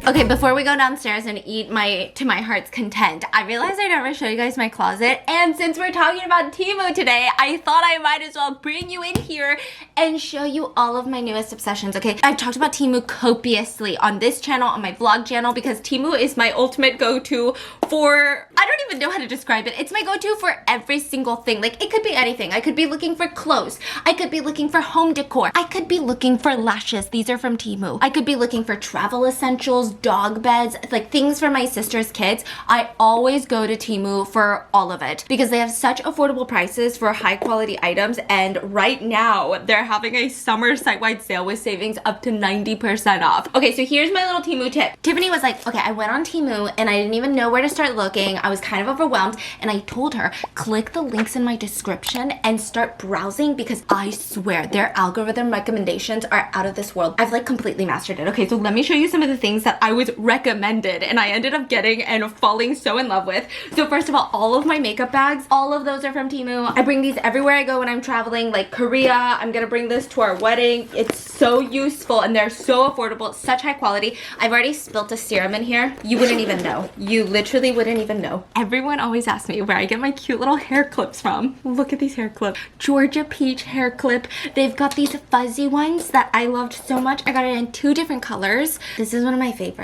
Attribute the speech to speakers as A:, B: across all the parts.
A: Okay, before we go downstairs and eat to my heart's content, I realized I never showed you guys my closet, and since we're talking about Temu today, I thought I might as well bring you in here and show you all of my newest obsessions, okay? I've talked about Temu copiously on this channel, on my vlog channel, because Temu is my ultimate go-to for, I don't even know how to describe it. It's my go-to for every single thing. Like, it could be anything. I could be looking for clothes. I could be looking for home decor. I could be looking for lashes. These are from Temu. I could be looking for travel essentials, dog beds, like things for my sister's kids. I always go to Temu for all of it because they have such affordable prices for high quality items, and right now they're having a summer site-wide sale with savings up to 90% off. Okay, so here's my little Temu tip. Tiffany was like, okay, I went on Temu and I didn't even know where to start looking. I was kind of overwhelmed, and I told her, click the links in my description and start browsing, because I swear their algorithm recommendations are out of this world. I've like completely mastered it. Okay, so let me show you some of the things that I was recommended and I ended up getting and falling so in love with. So first of all of my makeup bags, all of those are from Temu. I bring these everywhere I go when I'm traveling, like Korea. I'm gonna bring this to our wedding. It's so useful and they're so affordable, such high quality. I've already spilt a serum in here. You wouldn't even know. You literally wouldn't even know. Everyone always asks me where I get my cute little hair clips from. Look at these hair clips. Georgia Peach hair clip. They've got these fuzzy ones that I loved so much. I got it in 2 different colors. This is one of my favorites.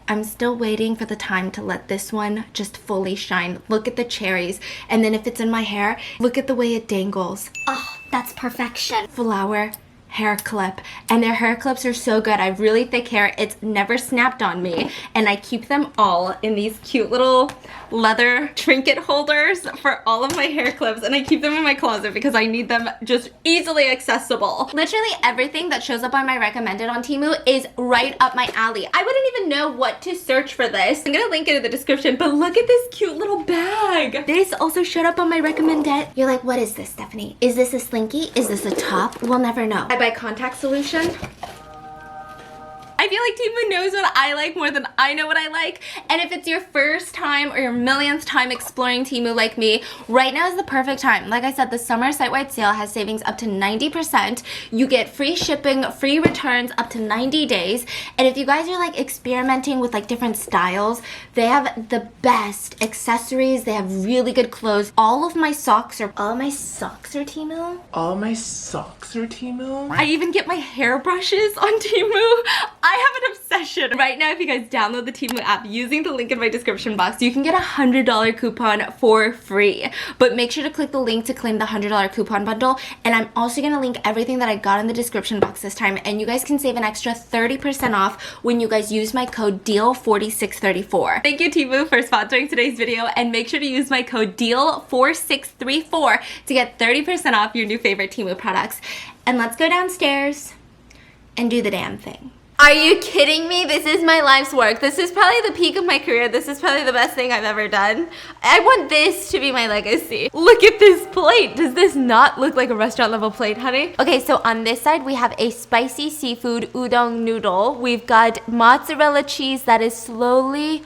A: I'm still waiting for the time to let this one just fully shine. Look at the cherries. And then if it's in my hair, look at the way it dangles. Oh, that's perfection. Flower hair clip, and their hair clips are so good. I have really thick hair. It's never snapped on me, and I keep them all in these cute little leather trinket holders for all of my hair clips, and I keep them in my closet because I need them just easily accessible. Literally everything that shows up on my recommended on Temu is right up my alley. I wouldn't even know what to search for this. I'm gonna link it in the description, but look at this cute little bag. This also showed up on my recommended. You're like, what is this, Stephanie? Is this a slinky? Is this a top? We'll never know. I buy contact solution. I feel like Temu knows what I like more than I know what I like. And if it's your first time or your millionth time exploring Temu like me, right now is the perfect time. Like I said, the summer site-wide sale has savings up to 90%. You get free shipping, free returns up to 90 days. And if you guys are like experimenting with like different styles, they have the best accessories. They have really good clothes. All my socks are Temu.
B: All my socks are Temu?
A: I even get my hairbrushes on Temu. I have an obsession. Right now, if you guys download the Temu app using the link in my description box, you can get a $100 coupon for free. But make sure to click the link to claim the $100 coupon bundle. And I'm also gonna link everything that I got in the description box this time. And you guys can save an extra 30% off when you guys use my code DEAL4634. Thank you, Temu, for sponsoring today's video. And make sure to use my code DEAL4634 to get 30% off your new favorite Temu products. And let's go downstairs and do the damn thing. Are you kidding me? This is my life's work. This is probably the peak of my career. This is probably the best thing I've ever done. I want this to be my legacy. Look at this plate. Does this not look like a restaurant level plate, honey? Okay, so on this side, we have a spicy seafood udon noodle. We've got mozzarella cheese that is slowly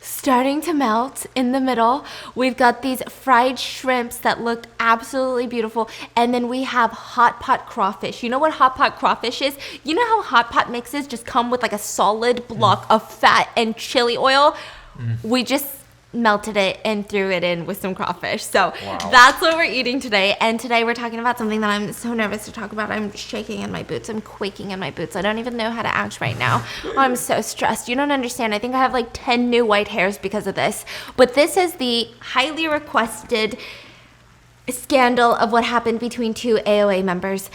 A: starting to melt in the middle. We've got these fried shrimps that look absolutely beautiful. And then we have hot pot crawfish. You know what hot pot crawfish is? You know how hot pot mixes just come with like a solid block of fat and chili oil? We just melted it and threw it in with some crawfish. So that's what we're eating today. And today we're talking about something that I'm so nervous to talk about. I'm shaking in my boots. I'm quaking in my boots. I don't even know how to act right now. Oh, I'm so stressed. You don't understand. I think I have like 10 new white hairs because of this. But this is the highly requested scandal of what happened between 2 AOA members.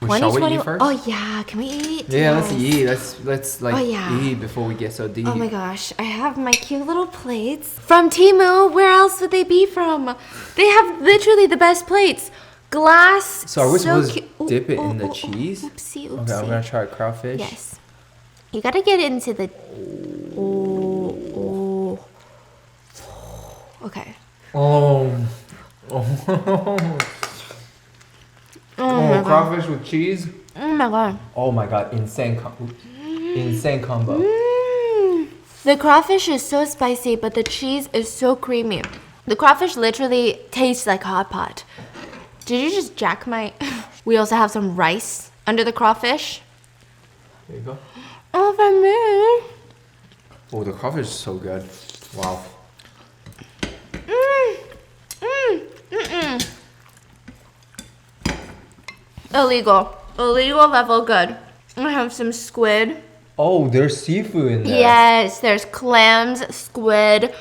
B: Shall we eat first?
A: Oh yeah, can we eat?
B: Yeah, let's eat. Let's like eat before we get so deep.
A: Oh my gosh, I have my cute little plates from Temu. Where else would they be from? They have literally the best plates. Glass.
B: So are we supposed to dip it in the cheese?
A: Oopsie.
B: Okay, I'm gonna try crawfish.
A: Yes. You gotta get into the. Okay.
B: Oh, crawfish with cheese.
A: Oh my god.
B: Oh my god, insane combo.
A: The crawfish is so spicy, but the cheese is so creamy. The crawfish literally tastes like hot pot. Did you just jack my... We also have some rice under the crawfish.
B: There you go.
A: Oh, for me.
B: Oh, the crawfish is so good. Wow.
A: Illegal level good. I have some squid.
B: Oh, there's seafood in there.
A: Yes, there's clams, squid.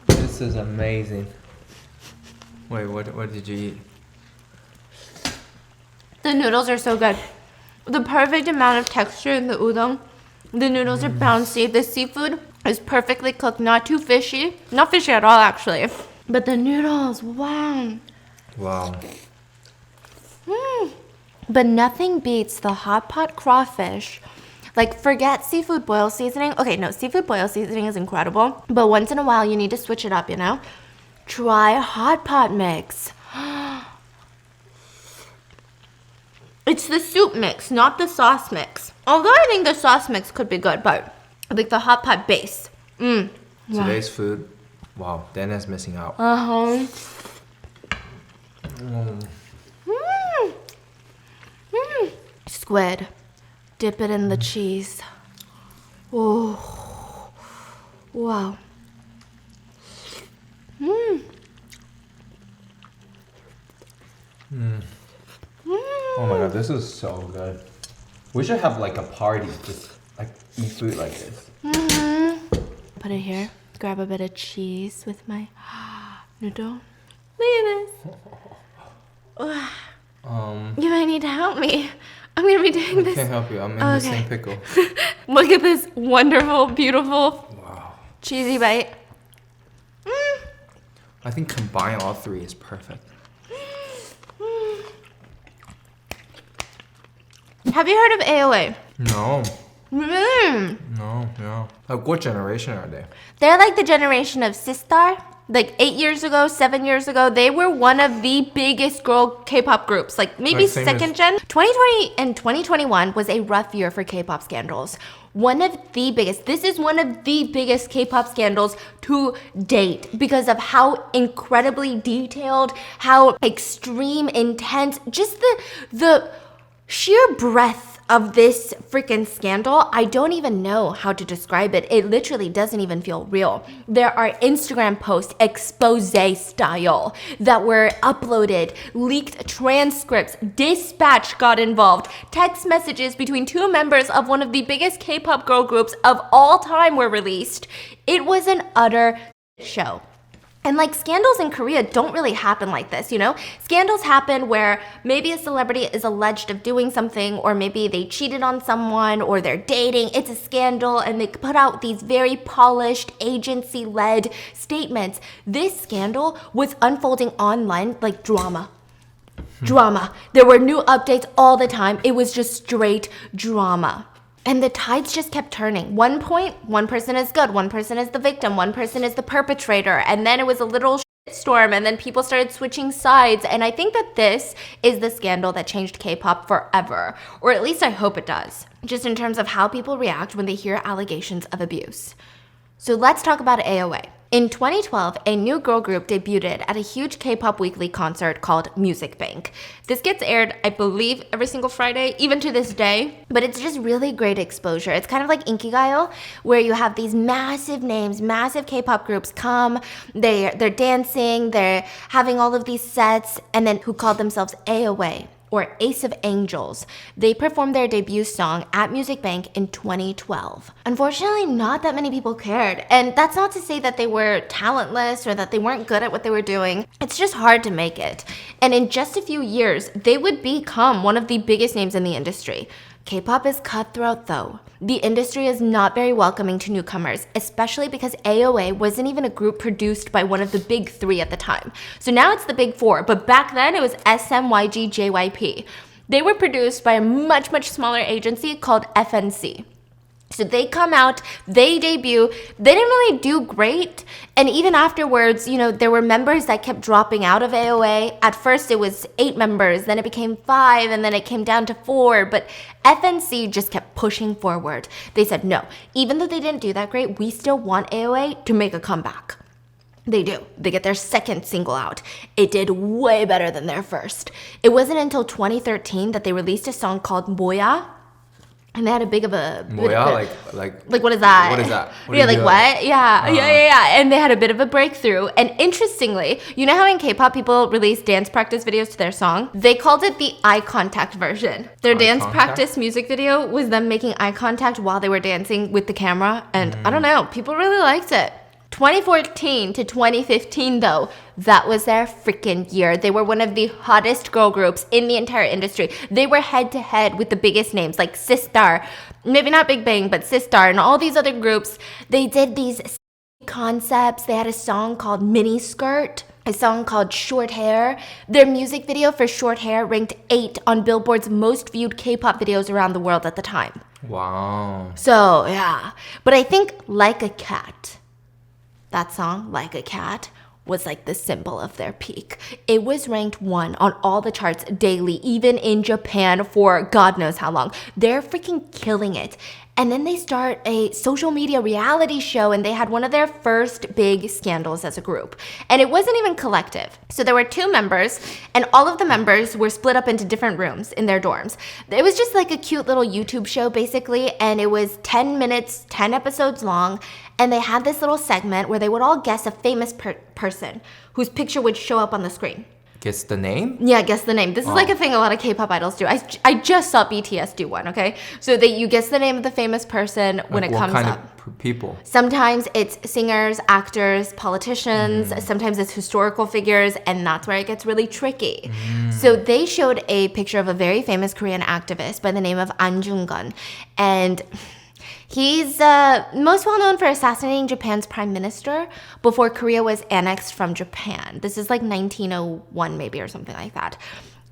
B: This is amazing. Wait, what did you eat?
A: The noodles are so good. The perfect amount of texture in the udon. The noodles are bouncy. The seafood is perfectly cooked, not too fishy. Not fishy at all, actually. But the noodles, wow.
B: Wow.
A: But nothing beats the hot pot crawfish. Like, forget seafood boil seasoning. Okay, no, seafood boil seasoning is incredible. But once in a while, you need to switch it up, you know? Try hot pot mix. It's the soup mix, not the sauce mix. Although I think the sauce mix could be good, but like the hot pot base.
B: Today's food. Wow, Dana's missing out.
A: Squid. Dip it in the cheese. Oh, wow.
B: Oh my god, this is so good. We should have like a party, just like eat food like this.
A: Put it here. Grab a bit of cheese with my noodle. Look at this. You might need to help me. I'm gonna be doing this.
B: I can't help you. I'm in the same pickle.
A: Look at this wonderful, beautiful, cheesy bite.
B: I think combine all three is perfect.
A: Have you heard of AOA?
B: No. No, yeah. Like, what generation are they?
A: They're like the generation of Sistar. Like 8 years ago, 7 years ago, they were one of the biggest girl K-pop groups. Like maybe second gen. 2020 and 2021 was a rough year for K-pop scandals. One of the biggest. This is one of the biggest K-pop scandals to date because of how incredibly detailed, how extreme, intense, just the sheer breadth of this freaking scandal. I don't even know how to describe it. It literally doesn't even feel real. There are Instagram posts, expose style, that were uploaded, leaked transcripts, Dispatch got involved, text messages between two members of one of the biggest K-pop girl groups of all time were released. It was an utter show. And like scandals in Korea don't really happen like this, you know? Scandals happen where maybe a celebrity is alleged of doing something, or maybe they cheated on someone, or they're dating. It's a scandal, and they put out these very polished, agency-led statements. This scandal was unfolding online like drama. Drama. There were new updates all the time. It was just straight drama. And the tides just kept turning. One point, one person is good, one person is the victim, one person is the perpetrator, and then it was a little storm, and then people started switching sides. And I think that this is the scandal that changed K-pop forever, or at least I hope it does, just in terms of how people react when they hear allegations of abuse. So let's talk about AOA. In 2012, a new girl group debuted at a huge K-pop weekly concert called Music Bank. This gets aired, I believe, every single Friday, even to this day, but it's just really great exposure. It's kind of like Inkigayo, where you have these massive names, massive K-pop groups come, they're dancing, they're having all of these sets, and then who called themselves AOA, or Ace of Angels. They performed their debut song at Music Bank in 2012. Unfortunately, not that many people cared. And that's not to say that they were talentless or that they weren't good at what they were doing. It's just hard to make it. And in just a few years, they would become one of the biggest names in the industry. K-pop is cutthroat though. The industry is not very welcoming to newcomers, especially because AOA wasn't even a group produced by one of the big three at the time. So now it's the big four, but back then it was SMYG JYP. They were produced by a much, much smaller agency called FNC. So they come out, they debut, they didn't really do great. And even afterwards, you know, there were members that kept dropping out of AOA. At first it was 8 members, then it became 5, and then it came down to 4. But FNC just kept pushing forward. They said, no, even though they didn't do that great, we still want AOA to make a comeback. They do. They get their second single out. It did way better than their first. It wasn't until 2013 that they released a song called 뭐야? And they had a big of a...
B: 뭐야?
A: Like what is that?
B: What is that? What
A: Yeah, like what? Yeah. And they had a bit of a breakthrough. And interestingly, you know how in K-pop people release dance practice videos to their song? They called it the eye contact version. Their dance practice music video was them making eye contact while they were dancing with the camera. And I don't know, people really liked it. 2014 to 2015 though, that was their freaking year. They were one of the hottest girl groups in the entire industry. They were head to head with the biggest names like Sistar, maybe not Big Bang, but Sistar and all these other groups. They did these concepts. They had a song called Mini Skirt, a song called Short Hair. Their music video for Short Hair ranked 8 on Billboard's most viewed K-pop videos around the world at the time.
B: Wow.
A: So yeah, but I think Like a Cat, that song, Like a Cat, was like the symbol of their peak. It was ranked 1 on all the charts daily, even in Japan for God knows how long. They're freaking killing it. And then they start a social media reality show, and they had one of their first big scandals as a group. And it wasn't even collective. So there were 2 members, and all of the members were split up into different rooms in their dorms. It was just like a cute little YouTube show, basically, and it was 10 minutes, 10 episodes long, and they had this little segment where they would all guess a famous person whose picture would show up on the screen.
B: Guess the name?
A: Yeah, guess the name. This is like a thing a lot of K-pop idols do. I just saw BTS do one, okay? So you guess the name of the famous person when it comes up.
B: What kind of people?
A: Sometimes it's singers, actors, politicians. Sometimes it's historical figures, and that's where it gets really tricky. So they showed a picture of a very famous Korean activist by the name of An Jung-gun, and he's most well known for assassinating Japan's prime minister before Korea was annexed from Japan. This is like 1901 maybe or something like that.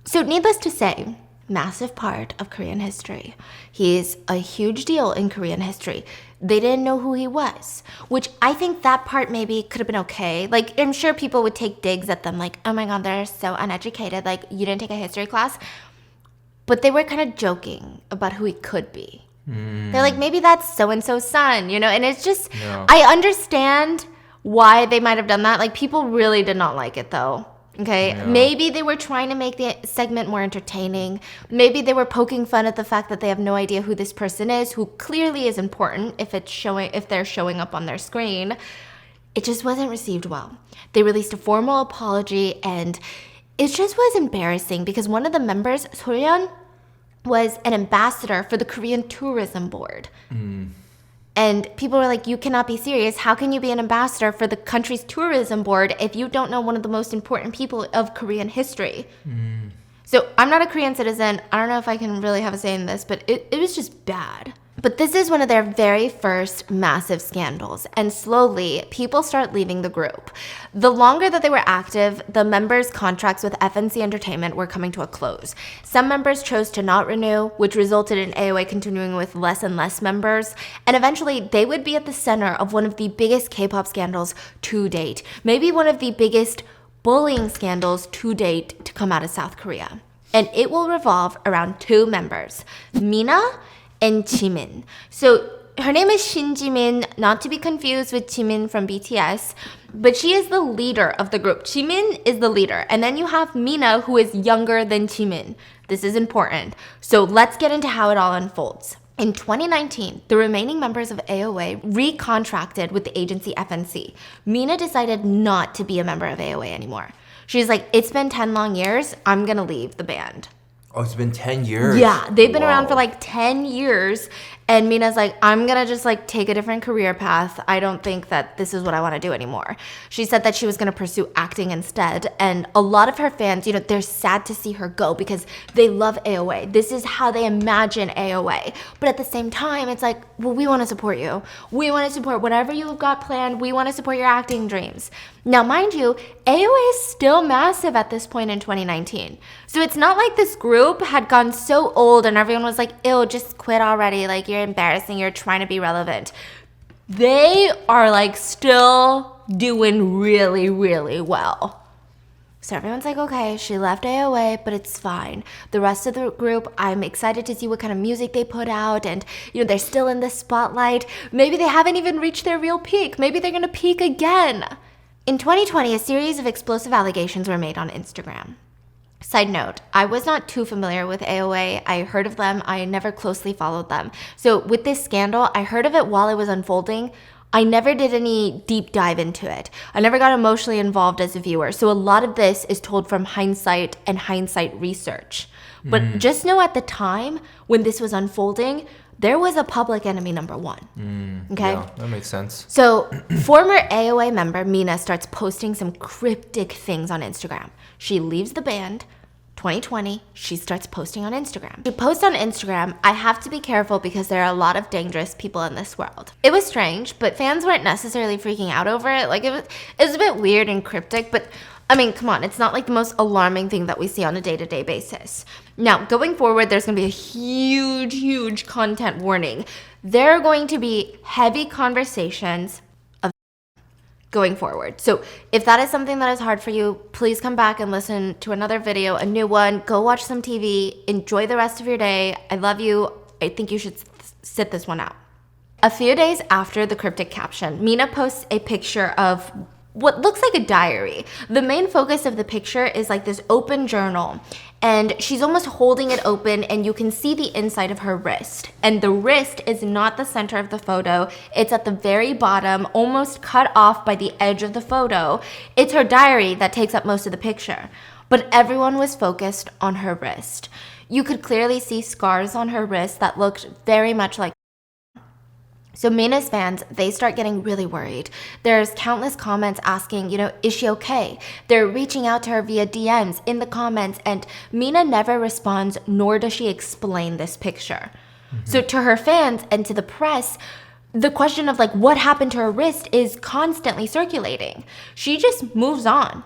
A: So needless to say, massive part of Korean history. He's a huge deal in Korean history. They didn't know who he was, which I think that part maybe could have been okay. Like, I'm sure people would take digs at them like, oh my God, they're so uneducated. Like, you didn't take a history class. But they were kind of joking about who he could be. They're like, maybe that's so-and-so's son, you know? And it's just, I understand why they might have done that. Like, people really did not like it, though. Okay? Yeah. Maybe they were trying to make the segment more entertaining. Maybe they were poking fun at the fact that they have no idea who this person is, who clearly is important if they're showing up on their screen. It just wasn't received well. They released a formal apology, and it just was embarrassing because one of the members, Soyeon, was an ambassador for the Korean Tourism Board. And people were like, you cannot be serious. How can you be an ambassador for the country's tourism board if you don't know one of the most important people of Korean history? So I'm not a Korean citizen. I don't know if I can really have a say in this, but it was just bad. But this is one of their very first massive scandals, and slowly people start leaving the group. The longer that they were active, the members' contracts with FNC Entertainment were coming to a close. Some members chose to not renew, which resulted in AOA continuing with less and less members, and eventually they would be at the center of one of the biggest K-pop scandals to date, maybe one of the biggest bullying scandals to date to come out of South Korea. And it will revolve around 2 members, Mina and Jimin. So her name is Shin Jimin, not to be confused with Jimin from BTS, but she is the leader of the group. Jimin is the leader. And then you have Mina, who is younger than Jimin. This is important. So let's get into how it all unfolds. In 2019, the remaining members of AOA recontracted with the agency FNC. Mina decided not to be a member of AOA anymore. She's like, it's been 10 long years. I'm gonna leave the band.
B: Oh, it's been 10 years.
A: Yeah, they've been around for like 10 years. And Mina's like, I'm going to just like take a different career path. I don't think that this is what I want to do anymore. She said that she was going to pursue acting instead. And a lot of her fans, you know, they're sad to see her go because they love AOA. This is how they imagine AOA. But at the same time, it's like, well, we want to support you. We want to support whatever you've got planned. We want to support your acting dreams. Now, mind you, AOA is still massive at this point in 2019. So it's not like this group had gone so old and everyone was like, ew, just quit already. Like, you're embarrassing. You're trying to be relevant. They are like still doing really, really well. So everyone's like, okay, she left AOA, but it's fine. The rest of the group, I'm excited to see what kind of music they put out. And, you know, they're still in the spotlight. Maybe they haven't even reached their real peak. Maybe they're going to peak again. In 2020, a series of explosive allegations were made on Instagram. Side note, I was not too familiar with AOA. I heard of them. I never closely followed them. So with this scandal, I heard of it while it was unfolding. I never did any deep dive into it. I never got emotionally involved as a viewer. So a lot of this is told from hindsight and hindsight research. But just know at the time when this was unfolding, there was a public enemy number one. Okay?
B: Yeah, that makes sense.
A: So former AOA member Mina starts posting some cryptic things on Instagram. She leaves the band. 2020, she starts posting on Instagram. She posts on Instagram, I have to be careful because there are a lot of dangerous people in this world. It was strange, but fans weren't necessarily freaking out over it. Like, it was a bit weird and cryptic, but I mean, come on, it's not like the most alarming thing that we see on a day-to-day basis. Now, going forward, there's gonna be a huge content warning. There are going to be heavy conversations going forward. So if that is something that is hard for you, please come back and listen to another video, a new one. Go watch some TV. Enjoy the rest of your day. I love you. I think you should sit this one out. A few days after the cryptic caption, Mina posts a picture of what looks like a diary. The main focus of the picture is like this open journal, and she's almost holding it open and you can see the inside of her wrist. And the wrist is not the center of the photo. It's at the very bottom, almost cut off by the edge of the photo. It's her diary that takes up most of the picture. But everyone was focused on her wrist. You could clearly see scars on her wrist that looked very much like. So Mina's fans, they start getting really worried. There's countless comments asking, is she okay? They're reaching out to her via DMs in the comments, and Mina never responds, nor does she explain this picture. So to her fans and to the press, the question of what happened to her wrist is constantly circulating. She just moves on.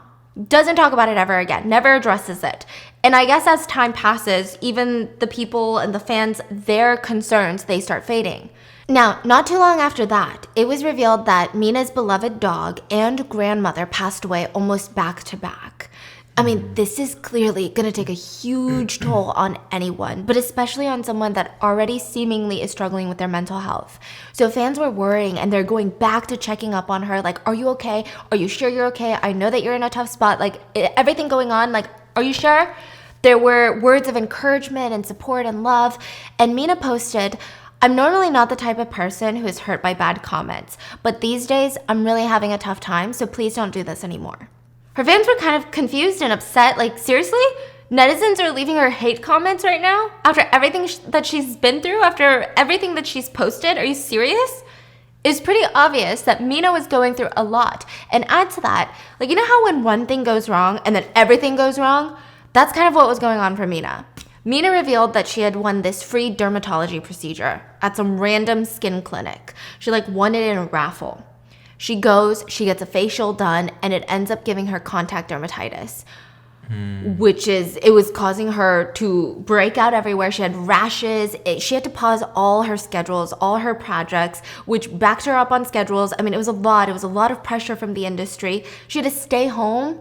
A: Doesn't talk about it ever again, never addresses it. And I guess as time passes, even the people and the fans, their concerns, they start fading. Now, not too long after that, it was revealed that Mina's beloved dog and grandmother passed away almost back to back. I mean, this is clearly going to take a huge toll on anyone, but especially on someone that already seemingly is struggling with their mental health. So fans were worrying and they're going back to checking up on her. Like, are you okay? Are you sure you're okay? I know that you're in a tough spot. Like, everything going on. Like, are you sure? There were words of encouragement and support and love. And Mina posted, I'm normally not the type of person who is hurt by bad comments, but these days I'm really having a tough time, so please don't do this anymore. Her fans were kind of confused and upset. Like, seriously? Netizens are leaving her hate comments right now? After everything that she's been through? After everything that she's posted? Are you serious? It's pretty obvious that Mina was going through a lot. And add to that, you know how when one thing goes wrong and then everything goes wrong? That's kind of what was going on for Mina. Mina revealed that she had won this free dermatology procedure at some random skin clinic. She won it in a raffle. She goes, she gets a facial done, and it ends up giving her contact dermatitis, it was causing her to break out everywhere. She had rashes. She had to pause all her schedules, all her projects, which backed her up on schedules. I mean, it was a lot. It was a lot of pressure from the industry. She had to stay home,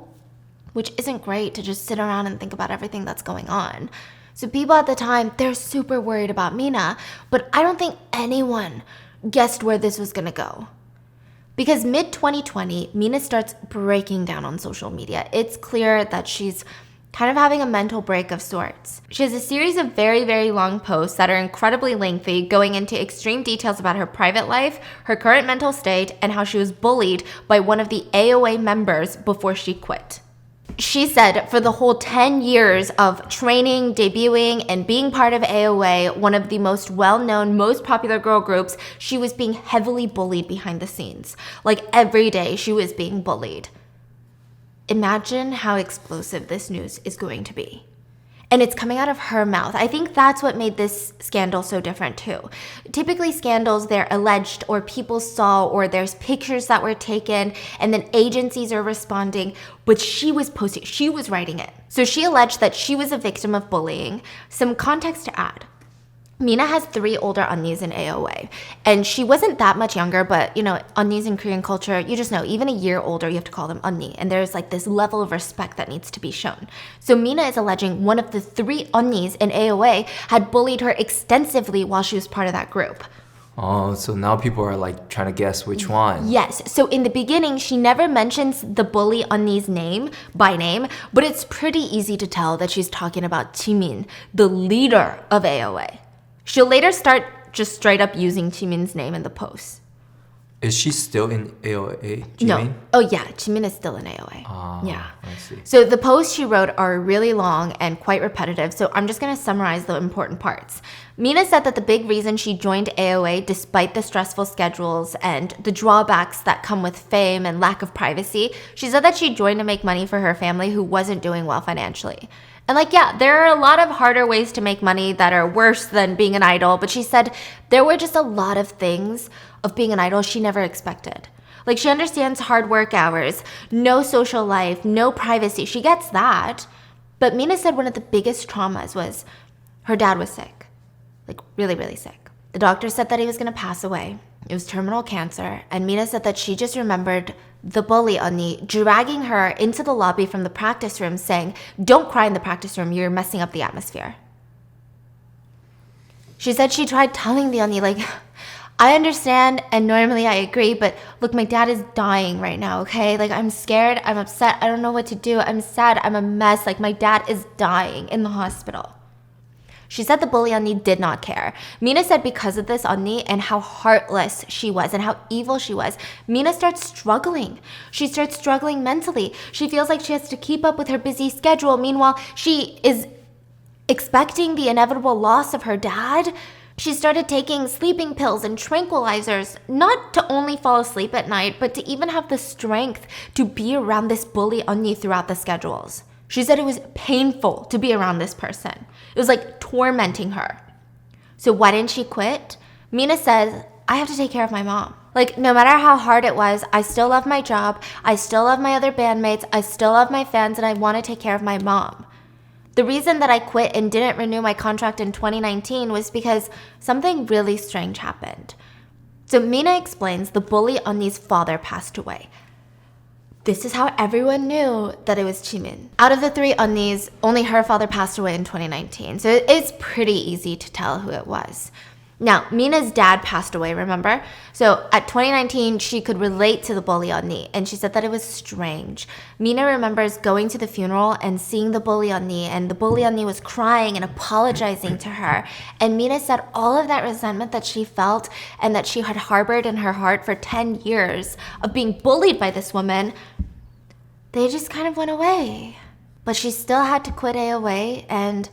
A: which isn't great to just sit around and think about everything that's going on. So people at the time, they're super worried about Mina, but I don't think anyone guessed where this was gonna go. Because mid-2020, Mina starts breaking down on social media. It's clear that she's kind of having a mental break of sorts. She has a series of very long posts that are incredibly lengthy, going into extreme details about her private life, her current mental state, and how she was bullied by one of the AOA members before she quit. She said for the whole 10 years of training, debuting, and being part of AOA, one of the most well-known, most popular girl groups, she was being heavily bullied behind the scenes. Every day she was being bullied. Imagine how explosive this news is going to be. And it's coming out of her mouth. I think that's what made this scandal so different too. Typically scandals, they're alleged or people saw or there's pictures that were taken and then agencies are responding, but she was posting, she was writing it. So she alleged that she was a victim of bullying. Some context to add. Mina has 3 older unnies in AOA, and she wasn't that much younger, but unnies in Korean culture, you just know, even a year older, you have to call them unni, and there's this level of respect that needs to be shown. So Mina is alleging one of the 3 unnis in AOA had bullied her extensively while she was part of that group.
B: Oh, so now people are like trying to guess which one.
A: Yes. So in the beginning, she never mentions the bully 언니's name by name, but it's pretty easy to tell that she's talking about Jimin, the leader of AOA. She'll later start just straight up using Jimin's name in the post.
B: Is she still in AOA?
A: No. Oh yeah, Jimin is still in AOA.
B: Yeah. I see.
A: So the posts she wrote are really long and quite repetitive, so I'm just going to summarize the important parts. Mina said that the big reason she joined AOA, despite the stressful schedules and the drawbacks that come with fame and lack of privacy, she said that she joined to make money for her family who wasn't doing well financially. And yeah, there are a lot of harder ways to make money that are worse than being an idol, but she said there were just a lot of things of being an idol she never expected. She understands hard work hours, no social life, no privacy. She gets that. But Mina said one of the biggest traumas was her dad was sick. Really, really sick. The doctor said that he was going to pass away. It was terminal cancer. And Mina said that she just remembered the bully 언니 dragging her into the lobby from the practice room saying, "Don't cry in the practice room, you're messing up the atmosphere." She said she tried telling the 언니, I understand and normally I agree, but look, my dad is dying right now, okay? I'm scared, I'm upset, I don't know what to do, I'm sad, I'm a mess, my dad is dying in the hospital. She said the bully 언니 did not care. Mina said because of this 언니 and how heartless she was and how evil she was, Mina starts struggling. She starts struggling mentally. She feels like she has to keep up with her busy schedule. Meanwhile, she is expecting the inevitable loss of her dad. She started taking sleeping pills and tranquilizers, not to only fall asleep at night, but to even have the strength to be around this bully 언니 throughout the schedules. She said it was painful to be around this person. It was tormenting her. So why didn't she quit? Mina says, I have to take care of my mom. No matter how hard it was, I still love my job. I still love my other bandmates. I still love my fans, and I want to take care of my mom. The reason that I quit and didn't renew my contract in 2019 was because something really strange happened. So Mina explains the bully 언니's father passed away. This is how everyone knew that it was Jimin. Out of the three 언nis, only her father passed away in 2019. So it's pretty easy to tell who it was. Now, Mina's dad passed away, remember? So at 2019, she could relate to the bully 언니, and she said that it was strange. Mina remembers going to the funeral and seeing the bully 언니, and the bully 언ni was crying and apologizing to her. And Mina said all of that resentment that she felt and that she had harbored in her heart for 10 years of being bullied by this woman, they just kind of went away. But she still had to quit AOA, and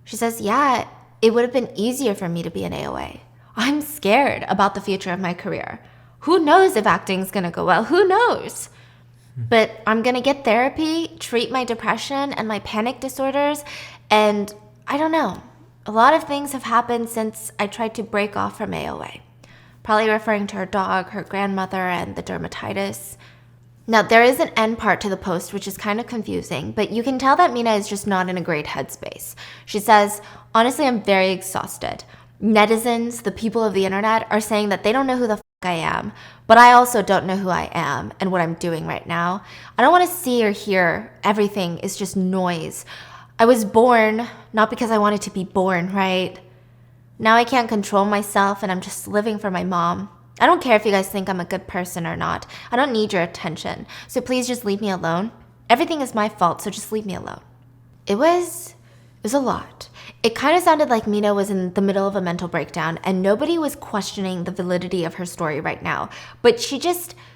A: she says, yeah, it would have been easier for me to be in AOA. I'm scared about the future of my career. Who knows if acting's gonna go well? Who knows? But I'm gonna get therapy, treat my depression and my panic disorders, and I don't know. A lot of things have happened since I tried to break off from AOA. Probably referring to her dog, her grandmother, and the dermatitis. Now, there is an end part to the post, which is kind of confusing, but you can tell that Mina is just not in a great headspace. She says, honestly, I'm very exhausted. Netizens, the people of the internet, are saying that they don't know who the I am, but I also don't know who I am and what I'm doing right now. I don't want to see or hear. Everything is just noise. I was born, not because I wanted to be born, right? Now I can't control myself and I'm just living for my mom. I don't care if you guys think I'm a good person or not. I don't need your attention. So please just leave me alone. Everything is my fault, so just leave me alone. It was a lot. It kind of sounded like Mina was in the middle of a mental breakdown and nobody was questioning the validity of her story right now. But she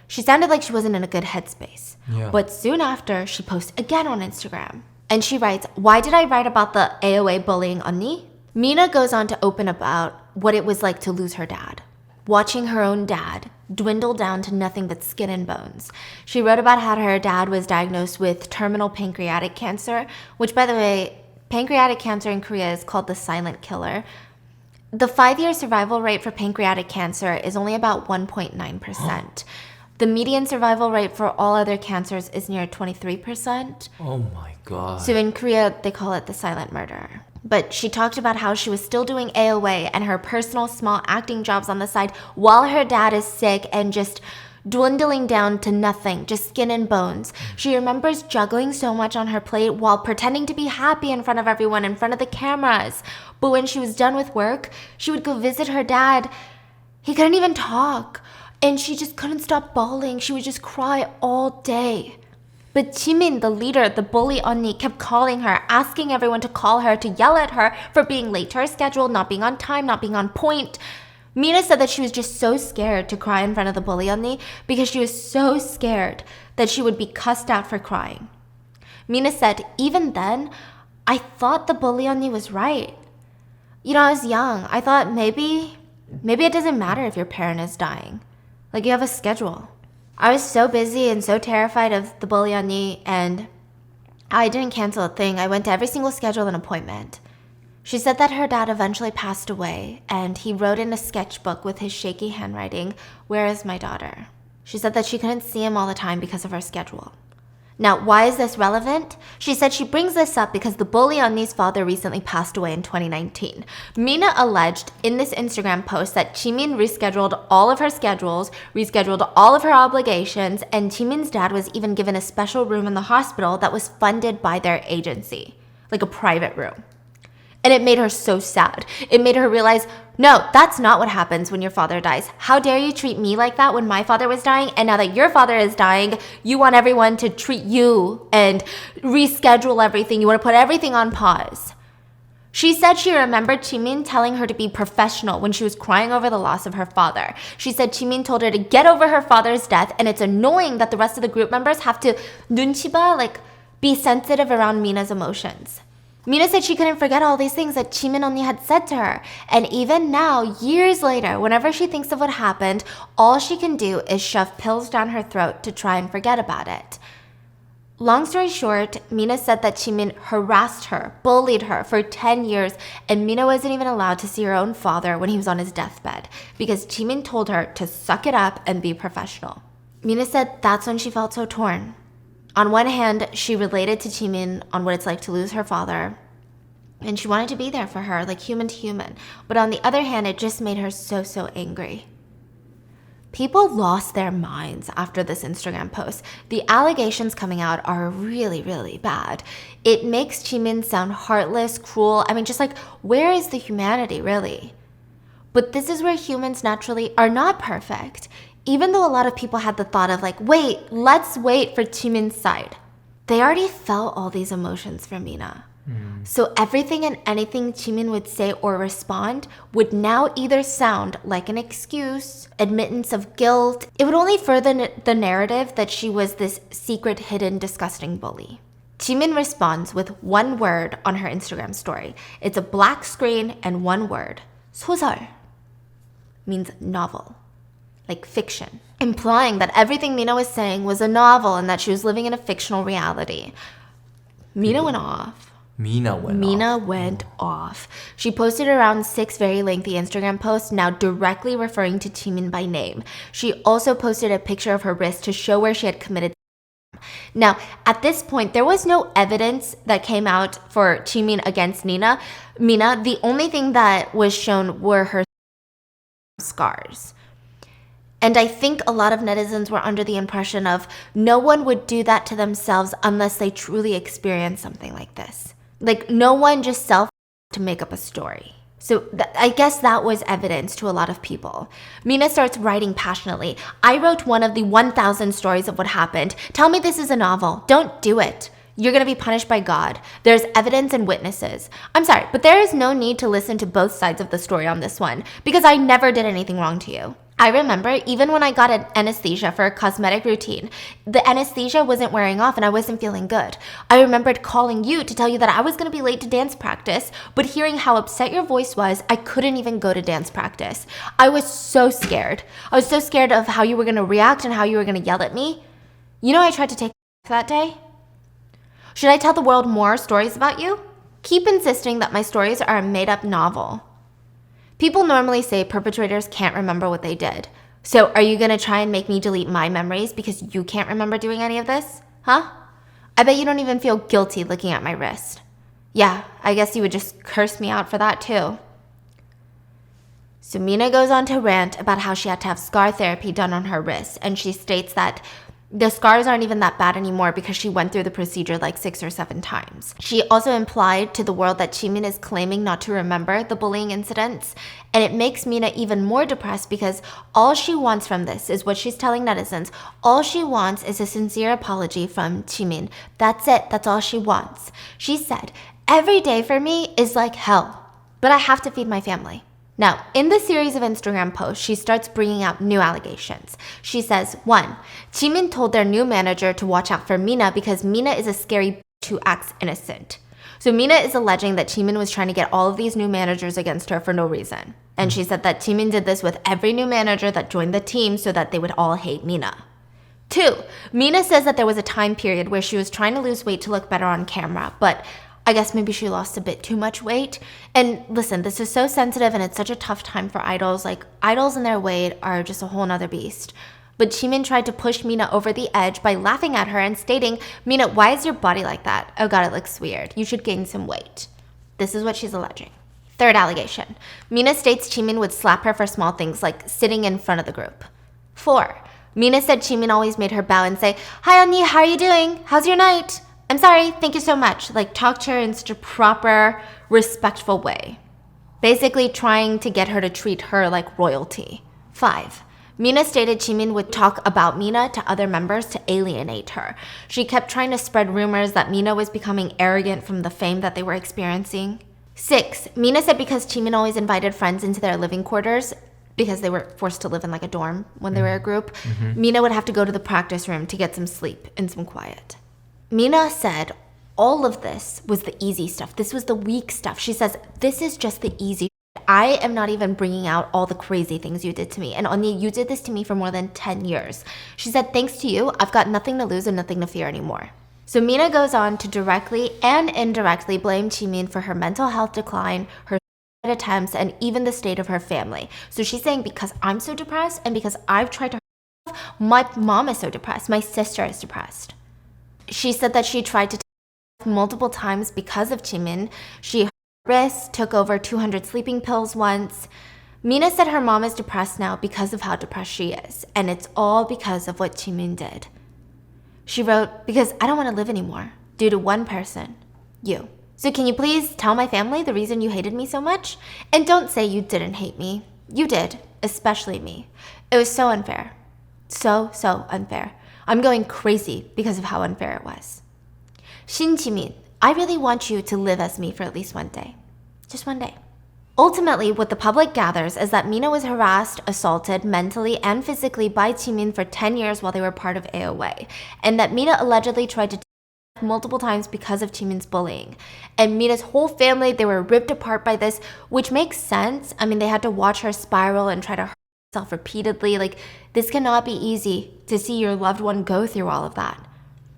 A: sounded like she wasn't in a good headspace.
B: Yeah.
A: But soon after, she posts again on Instagram. And she writes, why did I write about the AOA bullying 언니? Mina goes on to open about what it was like to lose her dad. Watching her own dad dwindle down to nothing but skin and bones. She wrote about how her dad was diagnosed with terminal pancreatic cancer, which, by the way, pancreatic cancer in Korea is called the silent killer. The 5-year survival rate for pancreatic cancer is only about 1.9%. The median survival rate for all other cancers is near 23%.
B: Oh my God.
A: So in Korea, they call it the silent murder. But she talked about how she was still doing AOA and her personal small acting jobs on the side while her dad is sick and just dwindling down to nothing, just skin and bones. She remembers juggling so much on her plate while pretending to be happy in front of everyone, in front of the cameras. But when she was done with work, she would go visit her dad He couldn't even talk. And she just couldn't stop bawling. She would just cry all day. But Jimin, the leader, the bully 언니, kept calling her, asking everyone to call her, to yell at her for being late to her schedule, not being on time, not being on point. Mina said that she was just so scared to cry in front of the bully 언니 because she was so scared that she would be cussed out for crying. Mina said, even then, I thought the bully 언니 was right. I was young. I thought maybe it doesn't matter if your parent is dying. Like, you have a schedule. I was so busy and so terrified of the bully 언니, and I didn't cancel a thing. I went to every single schedule and appointment. She said that her dad eventually passed away, and he wrote in a sketchbook with his shaky handwriting, "Where is my daughter?" She said that she couldn't see him all the time because of her schedule. Now, why is this relevant? She said she brings this up because the bully 언니's father recently passed away in 2019. Mina alleged in this Instagram post that Jimin rescheduled all of her schedules, rescheduled all of her obligations, and Jimin's dad was even given a special room in the hospital that was funded by their agency, like a private room. And it made her so sad. It made her realize, no, that's not what happens when your father dies. How dare you treat me like that when my father was dying? And now that your father is dying, you want everyone to treat you and reschedule everything. You want to put everything on pause. She said she remembered Jimin telling her to be professional when she was crying over the loss of her father. She said Jimin told her to get over her father's death, and it's annoying that the rest of the group members have to 눈치 봐, like be sensitive around Mina's emotions. Mina said she couldn't forget all these things that Jimin 언니 had said to her. And even now, years later, whenever she thinks of what happened, all she can do is shove pills down her throat to try and forget about it. Long story short, Mina said that Jimin harassed her, bullied her for 10 years, and Mina wasn't even allowed to see her own father when he was on his deathbed because Jimin told her to suck it up and be professional. Mina said that's when she felt so torn. On one hand, she related to Jimin on what it's like to lose her father, and she wanted to be there for her, like human to human. But on the other hand, it just made her so angry. People lost their minds after this Instagram post. The allegations coming out are really bad. It makes Jimin sound heartless, cruel. I mean, just like, where is the humanity, really? But this is where humans naturally are not perfect. Even though a lot of people had the thought of like, wait, let's wait for Jimin's side. They already felt all these emotions from Mina. So everything and anything Jimin would say or respond would now either sound like an excuse, admittance of guilt. It would only further the narrative that she was this secret, hidden, disgusting bully. Jimin responds with one word on her Instagram story. It's a black screen and one word. 소설 means novel. Like fiction, implying that everything Mina was saying was a novel and that she was living in a fictional reality. Mina went off. Mina went off. She posted around 6 very lengthy Instagram posts, now directly referring to Jimin by name. She also posted a picture of her wrist to show where she had committed. Now, at this point, there was no evidence that came out for Jimin against Mina. The only thing that was shown were her scars. And I think a lot of netizens were under the impression of no one would do that to themselves unless they truly experience something like this. Like, no one just to make up a story. So I guess that was evidence to a lot of people. Mina starts writing passionately. I wrote one of the 1,000 stories of what happened. Tell me this is a novel. Don't do it. You're going to be punished by God. There's evidence and witnesses. I'm sorry, but there is no need to listen to both sides of the story on this one because I never did anything wrong to you. I remember even when I got an anesthesia for a cosmetic routine, the anesthesia wasn't wearing off and I wasn't feeling good. I remembered calling you to tell you that I was going to be late to dance practice, but hearing how upset your voice was, I couldn't even go to dance practice. I was so scared. I was so scared of how you were going to react and how you were going to yell at me. I tried to take that day. Should I tell the world more stories about you? Keep insisting that my stories are a made-up novel. People normally say perpetrators can't remember what they did. So are you gonna try and make me delete my memories because you can't remember doing any of this? Huh? I bet you don't even feel guilty looking at my wrist. Yeah, I guess you would just curse me out for that too. So Mina goes on to rant about how she had to have scar therapy done on her wrist, and she states that The scars aren't even that bad anymore because she went through the procedure like 6 or 7 times. She also implied to the world that Jimin is claiming not to remember the bullying incidents, and it makes Mina even more depressed because all she wants from this is what she's telling netizens. All she wants is a sincere apology from Jimin. That's it. That's all she wants. She said, "Every day for me is like hell, but I have to feed my family." Now, in this series of Instagram posts, she starts bringing out new allegations. She says, 1. Jimin told their new manager to watch out for Mina because Mina is a scary bitch who acts innocent. So Mina is alleging that Jimin was trying to get all of these new managers against her for no reason. And she said that Jimin did this with every new manager that joined the team so that they would all hate Mina. 2. Mina says that there was a time period where she was trying to lose weight to look better on camera, but I guess maybe she lost a bit too much weight. And listen, this is so sensitive and it's such a tough time for idols. Like, idols and their weight are just a whole nother beast. But Jimin tried to push Mina over the edge by laughing at her and stating, "Mina, why is your body like that? Oh god, it looks weird. You should gain some weight." This is what she's alleging. 3rd allegation. Mina states Jimin would slap her for small things like sitting in front of the group. 4. Mina said Jimin always made her bow and say, "Hi, Onni, how are you doing? How's your night? I'm sorry, thank you so much." Like, talk to her in such a proper, respectful way. Basically trying to get her to treat her like royalty. 5. Mina stated Jimin would talk about Mina to other members to alienate her. She kept trying to spread rumors that Mina was becoming arrogant from the fame that they were experiencing. 6. Mina said because Jimin always invited friends into their living quarters, because they were forced to live in like a dorm when they were a group, Mina would have to go to the practice room to get some sleep and some quiet. Mina said all of this was the easy stuff. This was the weak stuff. She says, "This is just the easy. I am not even bringing out all the crazy things you did to me. And Onni, you did this to me for more than 10 years. She said, "Thanks to you, I've got nothing to lose and nothing to fear anymore." So Mina goes on to directly and indirectly blame Jimin for her mental health decline, her attempts, and even the state of her family. So she's saying, because I'm so depressed and because I've tried to hurt myself, my mom is so depressed, my sister is depressed. She said that she tried to take multiple times because of Jimin. She hurt her wrists, took over 200 sleeping pills once. Mina said her mom is depressed now because of how depressed she is, and it's all because of what Jimin did. She wrote, "Because I don't want to live anymore, due to one person, you. So can you please tell my family the reason you hated me so much? And don't say you didn't hate me. You did, especially me. It was so unfair. So unfair. I'm going crazy because of how unfair it was. Shin Jimin, I really want you to live as me for at least one day. Just one day." Ultimately, what the public gathers is that Mina was harassed, assaulted mentally and physically by Jimin for 10 years while they were part of AOA, and that Mina allegedly tried to multiple times because of Jimin's bullying. And Mina's whole family, they were ripped apart by this, which makes sense. I mean, they had to watch her spiral and try to hurt herself repeatedly. Like, this cannot be easy to see your loved one go through all of that.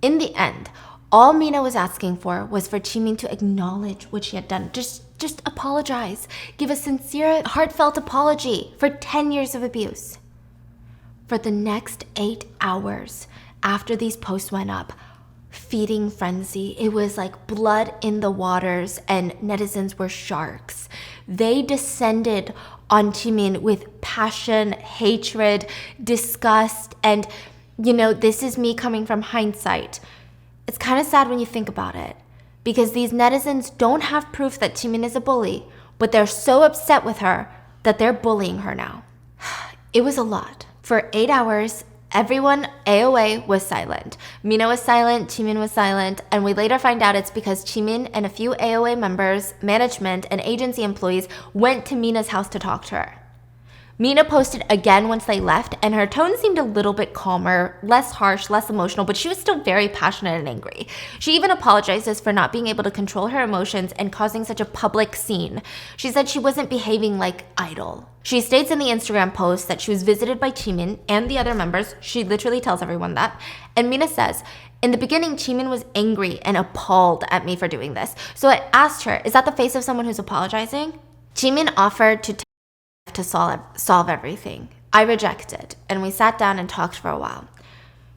A: In the end, all Mina was asking for was for Jimin to acknowledge what she had done. Just apologize. Give a sincere, heartfelt apology for 10 years of abuse. For the next 8 hours after these posts went up, feeding frenzy. It was like blood in the waters, and netizens were sharks. They descended on Jimin with passion, hatred, disgust, and this is me coming from hindsight. It's kind of sad when you think about it, because these netizens don't have proof that Jimin is a bully, but they're so upset with her that they're bullying her now. It was a lot. For 8 hours, everyone, AOA, was silent. Mina was silent, Jimin was silent, and we later find out it's because Jimin and a few AOA members, management, and agency employees went to Mina's house to talk to her. Mina posted again once they left, and her tone seemed a little bit calmer, less harsh, less emotional, but she was still very passionate and angry. She even apologizes for not being able to control her emotions and causing such a public scene. She said she wasn't behaving like idol. She states in the Instagram post that she was visited by Jimin and the other members. She literally tells everyone that. And Mina says, "In the beginning, Jimin was angry and appalled at me for doing this. So I asked her, is that the face of someone who's apologizing? Jimin offered to solve everything. I rejected, and we sat down and talked for a while.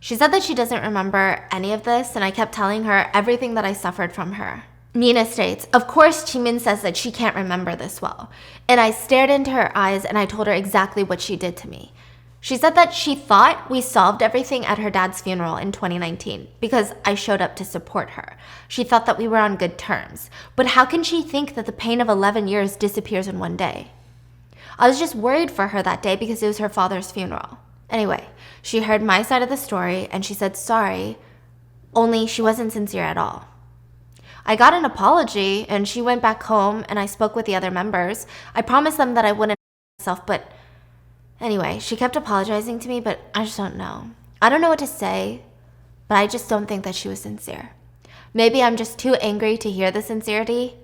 A: She said that she doesn't remember any of this, and I kept telling her everything that I suffered from her." Mina states, "Of course, Jimin says that she can't remember this well. And I stared into her eyes and I told her exactly what she did to me. She said that she thought we solved everything at her dad's funeral in 2019 because I showed up to support her. She thought that we were on good terms. But how can she think that the pain of 11 years disappears in one day? I was just worried for her that day because it was her father's funeral. Anyway, she heard my side of the story and she said sorry, only she wasn't sincere at all. I got an apology and she went back home and I spoke with the other members. I promised them that I wouldn't myself, but anyway, she kept apologizing to me, but I just don't know. I don't know what to say, but I just don't think that she was sincere. Maybe I'm just too angry to hear the sincerity.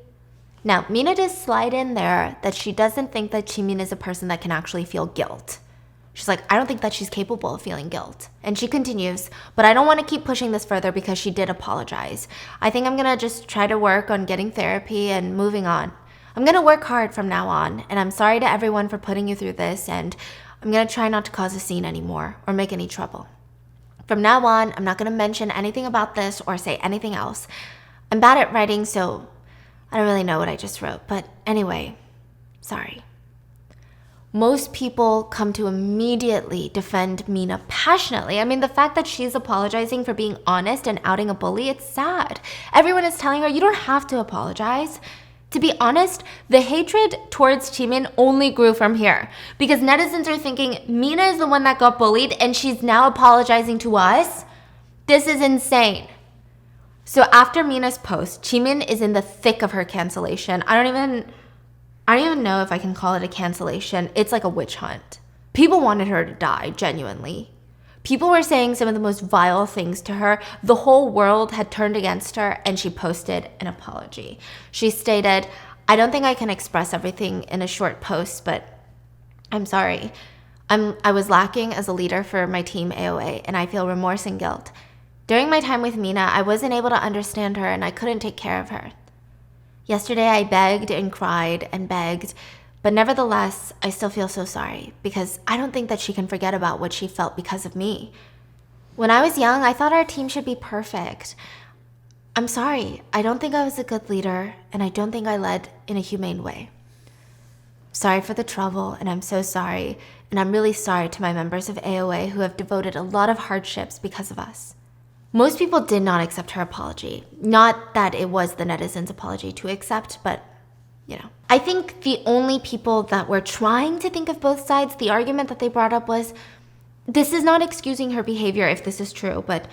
A: Now, Mina does slide in there that she doesn't think that Jimin is a person that can actually feel guilt. She's like, I don't think that she's capable of feeling guilt. And she continues, but I don't want to keep pushing this further because she did apologize. I think I'm going to just try to work on getting therapy and moving on. I'm going to work hard from now on, and I'm sorry to everyone for putting you through this, and I'm going to try not to cause a scene anymore or make any trouble. From now on, I'm not going to mention anything about this or say anything else. I'm bad at writing, so I don't really know what I just wrote. But anyway, sorry. Most people come to immediately defend Mina passionately. I mean, the fact that she's apologizing for being honest and outing a bully, it's sad. Everyone is telling her, you don't have to apologize. To be honest, the hatred towards Jimin only grew from here because netizens are thinking Mina is the one that got bullied and she's now apologizing to us. This is insane. So after Mina's post, Jimin is in the thick of her cancellation. I don't even know if I can call it a cancellation. It's like a witch hunt. People wanted her to die, genuinely. People were saying some of the most vile things to her. The whole world had turned against her, and she posted an apology. She stated, I don't think I can express everything in a short post, but I'm sorry. I was lacking as a leader for my team AOA, and I feel remorse and guilt. During my time with Mina, I wasn't able to understand her, and I couldn't take care of her. Yesterday, I begged and cried and begged, but nevertheless, I still feel so sorry because I don't think that she can forget about what she felt because of me. When I was young, I thought our team should be perfect. I'm sorry. I don't think I was a good leader, and I don't think I led in a humane way. Sorry for the trouble, and I'm so sorry, and I'm really sorry to my members of AOA who have devoted a lot of hardships because of us. Most people did not accept her apology. Not that it was the netizens' apology to accept, but you know. I think the only people that were trying to think of both sides, the argument that they brought up was, this is not excusing her behavior if this is true, but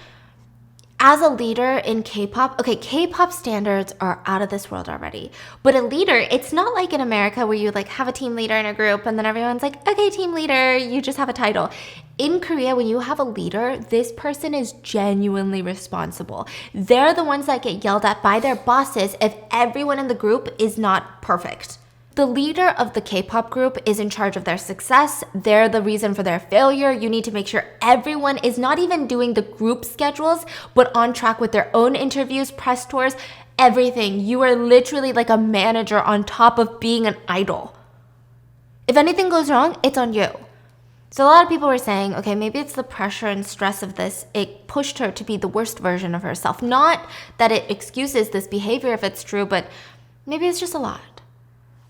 A: as a leader in K-pop, okay, K-pop standards are out of this world already. But a leader, it's not like in America where you like have a team leader in a group and then everyone's like, okay, team leader, you just have a title. In Korea, when you have a leader, this person is genuinely responsible. They're the ones that get yelled at by their bosses if everyone in the group is not perfect. The leader of the K-pop group is in charge of their success. They're the reason for their failure. You need to make sure everyone is not even doing the group schedules, but on track with their own interviews, press tours, everything. You are literally like a manager on top of being an idol. If anything goes wrong, it's on you. So a lot of people were saying, okay, maybe it's the pressure and stress of this. It pushed her to be the worst version of herself. Not that it excuses this behavior if it's true, but maybe it's just a lot.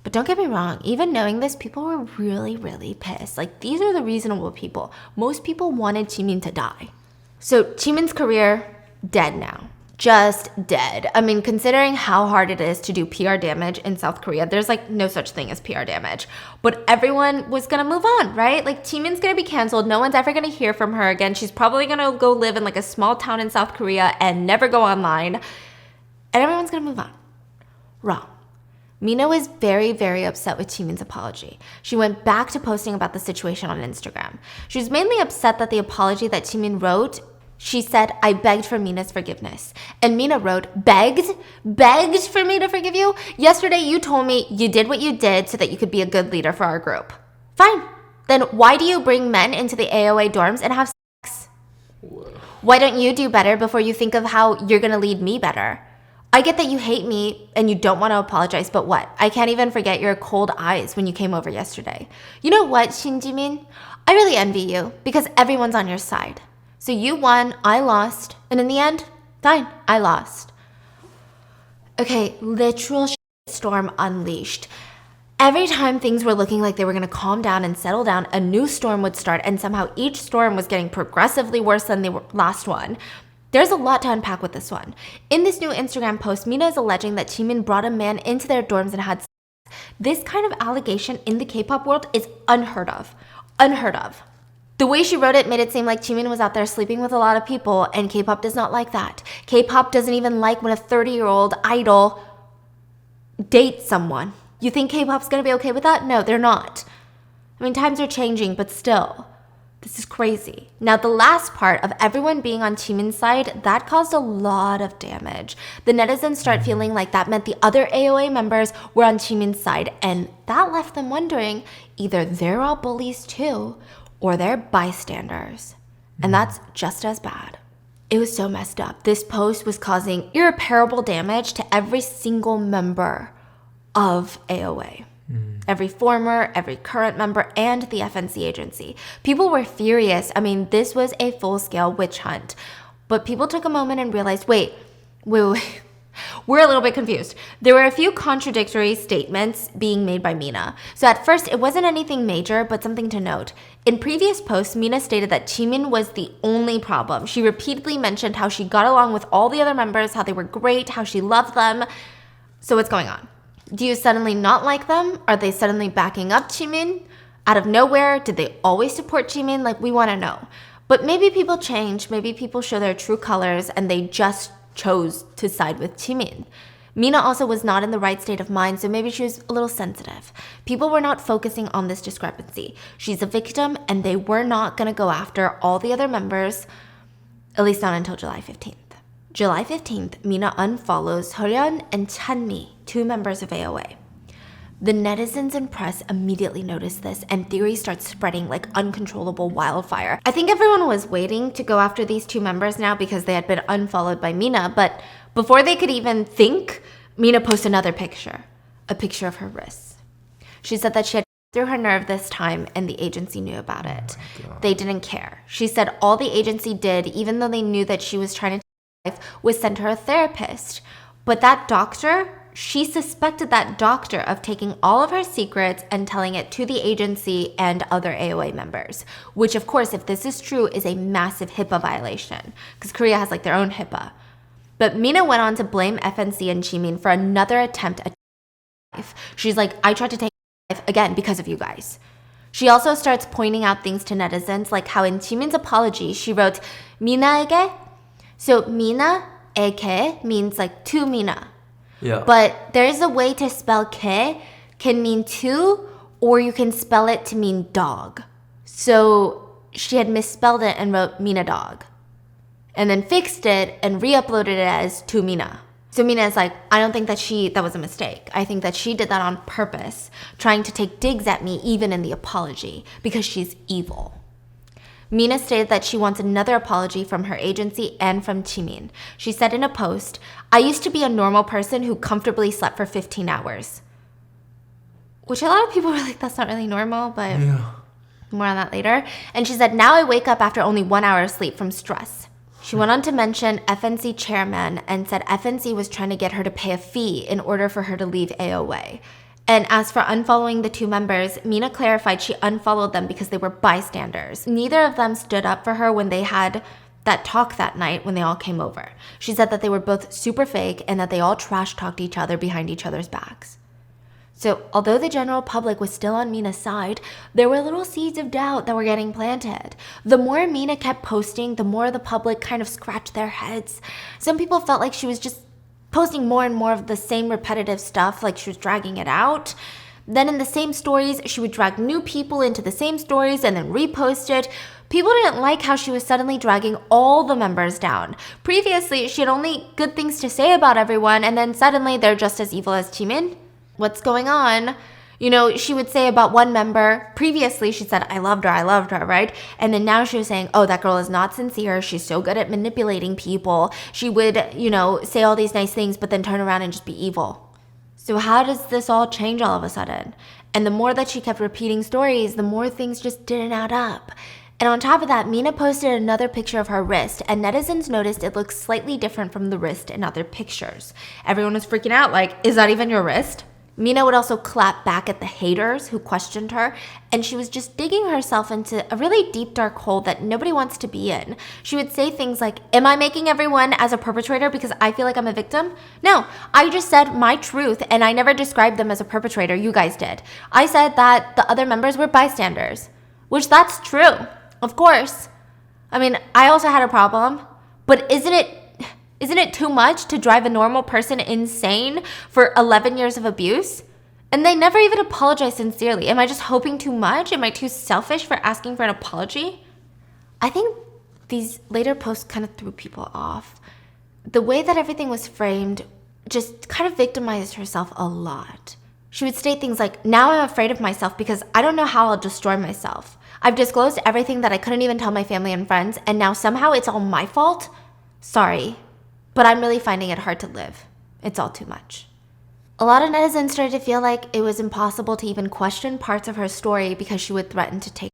A: But don't get me wrong, even knowing this, people were really, really pissed. Like, these are the reasonable people. Most people wanted Jimin to die. So Jimin's career, dead now. Just dead. I mean, considering how hard it is to do PR damage in South Korea, there's like no such thing as PR damage. But everyone was gonna move on, right? Like, Jimin's gonna be canceled. No one's ever gonna hear from her again. She's probably gonna go live in like a small town in South Korea and never go online. And everyone's gonna move on. Wrong. Mina was very, very upset with Jimin's apology. She went back to posting about the situation on Instagram. She was mainly upset that the apology that Jimin wrote, she said, I begged for Mina's forgiveness. And Mina wrote, begged? Begged for me to forgive you? Yesterday you told me you did what you did so that you could be a good leader for our group. Fine. Then why do you bring men into the AOA dorms and have sex? Whoa. Why don't you do better before you think of how you're gonna lead me better? I get that you hate me and you don't want to apologize, but what? I can't even forget your cold eyes when you came over yesterday. You know what, Shin Jimin? I really envy you because everyone's on your side. So you won, I lost, and in the end, fine, I lost. Okay, literal storm unleashed. Every time things were looking like they were going to calm down and settle down, a new storm would start, and somehow each storm was getting progressively worse than the last one. There's a lot to unpack with this one. In this new Instagram post, Mina is alleging that Jimin brought a man into their dorms and had sex. This kind of allegation in the K-pop world is unheard of. Unheard of. The way she wrote it made it seem like Jimin was out there sleeping with a lot of people, and K-pop does not like that. K-pop doesn't even like when a 30-year-old idol dates someone. You think K-pop's gonna be okay with that? No, they're not. I mean, times are changing, but still, this is crazy. Now, the last part of everyone being on Jimin's side, that caused a lot of damage. The netizens start feeling like that meant the other AOA members were on Jimin's side, and that left them wondering either they're all bullies too, or they're bystanders. And that's just as bad. It was so messed up. This post was causing irreparable damage to every single member of AOA. Every former, every current member, and the FNC agency. People were furious. I mean, this was a full-scale witch hunt. But people took a moment and realized, wait. We're a little bit confused. There were a few contradictory statements being made by Mina. So at first, it wasn't anything major, but something to note. In previous posts, Mina stated that Jimin was the only problem. She repeatedly mentioned how she got along with all the other members, how they were great, how she loved them. So what's going on? Do you suddenly not like them? Are they suddenly backing up Jimin? Out of nowhere, did they always support Jimin? Like, we want to know. But maybe people change, maybe people show their true colors, and they just chose to side with Jimin. Mina also was not in the right state of mind, so maybe she was a little sensitive. People were not focusing on this discrepancy. She's a victim, and they were not going to go after all the other members, at least not until July 15th. July 15th, Mina unfollows Horyun and Chanmi, 2 members of AOA. The netizens and press immediately notice this, and theories start spreading like uncontrollable wildfire. I think everyone was waiting to go after these 2 members now because they had been unfollowed by Mina, but before they could even think, Mina posted another picture, a picture of her wrists. She said that she had through her nerve this time, and the agency knew about it. They didn't care. She said all the agency did, even though they knew that she was trying to was send her a therapist. But that doctor, she suspected that doctor of taking all of her secrets and telling it to the agency and other AOA members, which of course, if this is true, is a massive HIPAA violation because Korea has like their own HIPAA. But Mina went on to blame FNC and Jimin for another attempt at life. She's like, I tried to take life again because of you guys. She also starts pointing out things to netizens, like how in Jimin's apology, she wrote, Mina에게. So Mina, eke, means like to Mina.
B: Yeah.
A: But there's a way to spell ke, can mean to, or you can spell it to mean dog. So she had misspelled it and wrote Mina dog. And then fixed it and re-uploaded it as to Mina. So Mina is like, I don't think that was a mistake. I think that she did that on purpose, trying to take digs at me even in the apology, because she's evil. Mina stated that she wants another apology from her agency and from Jimin. She said in a post, I used to be a normal person who comfortably slept for 15 hours. Which a lot of people were like, that's not really normal, but more on that later. And she said, now I wake up after only 1 hour of sleep from stress. She went on to mention FNC chairman and said FNC was trying to get her to pay a fee in order for her to leave AOA. And as for unfollowing the 2 members, Mina clarified she unfollowed them because they were bystanders. Neither of them stood up for her when they had that talk that night when they all came over. She said that they were both super fake and that they all trash talked each other behind each other's backs. So although the general public was still on Mina's side, there were little seeds of doubt that were getting planted. The more Mina kept posting, the more the public kind of scratched their heads. Some people felt like she was just posting more and more of the same repetitive stuff, like she was dragging it out. Then in the same stories, she would drag new people into the same stories and then repost it. People didn't like how she was suddenly dragging all the members down. Previously, she had only good things to say about everyone, and then suddenly they're just as evil as Jimin. What's going on? You know, she would say about one member, previously she said, I loved her, right? And then now she was saying, oh, that girl is not sincere. She's so good at manipulating people. She would, say all these nice things, but then turn around and just be evil. So how does this all change all of a sudden? And the more that she kept repeating stories, the more things just didn't add up. And on top of that, Mina posted another picture of her wrist, and netizens noticed it looked slightly different from the wrist in other pictures. Everyone was freaking out, like, is that even your wrist? Mina would also clap back at the haters who questioned her, and she was just digging herself into a really deep, dark hole that nobody wants to be in. She would say things like, am I making everyone as a perpetrator because I feel like I'm a victim? No, I just said my truth, and I never described them as a perpetrator. You guys did. I said that the other members were bystanders, which that's true, of course. I mean, I also had a problem, but isn't it too much to drive a normal person insane for 11 years of abuse? And they never even apologized sincerely. Am I just hoping too much? Am I too selfish for asking for an apology? I think these later posts kind of threw people off. The way that everything was framed just kind of victimized herself a lot. She would state things like, now I'm afraid of myself because I don't know how I'll destroy myself. I've disclosed everything that I couldn't even tell my family and friends, and now somehow it's all my fault? Sorry, but I'm really finding it hard to live. It's all too much. A lot of netizens started to feel like it was impossible to even question parts of her story because she would threaten to take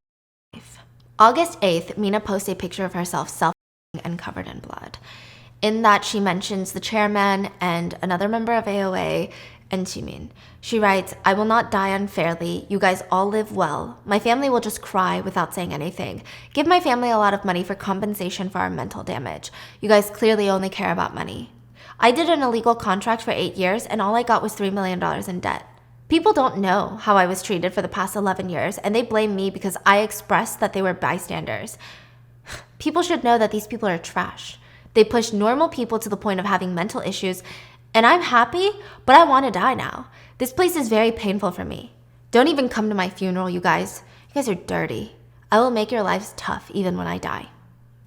A: her life. August 8th, Mina posts a picture of herself self-harming and covered in blood. In that, she mentions the chairman and another member of AOA and Jimin. She writes, I will not die unfairly. You guys all live well. My family will just cry without saying anything. Give my family a lot of money for compensation for our mental damage. You guys clearly only care about money. I did an illegal contract for 8 years and all I got was $3 million in debt. People don't know how I was treated for the past 11 years and they blame me because I expressed that they were bystanders. People should know that these people are trash. They push normal people to the point of having mental issues, and I'm happy, but I want to die now. This place is very painful for me. Don't even come to my funeral, you guys. You guys are dirty. I will make your lives tough even when I die.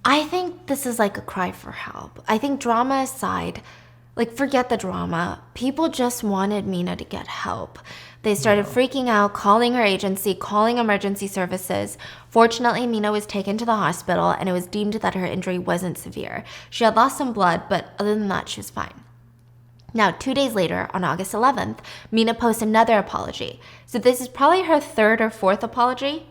A: I think this is like a cry for help. I think drama aside, like forget the drama. People just wanted Mina to get help. They started freaking out, calling her agency, calling emergency services. Fortunately, Mina was taken to the hospital and it was deemed that her injury wasn't severe. She had lost some blood, but other than that, she was fine. Now, 2 days later, on August 11th, Mina posts another apology. So this is probably her third or fourth apology.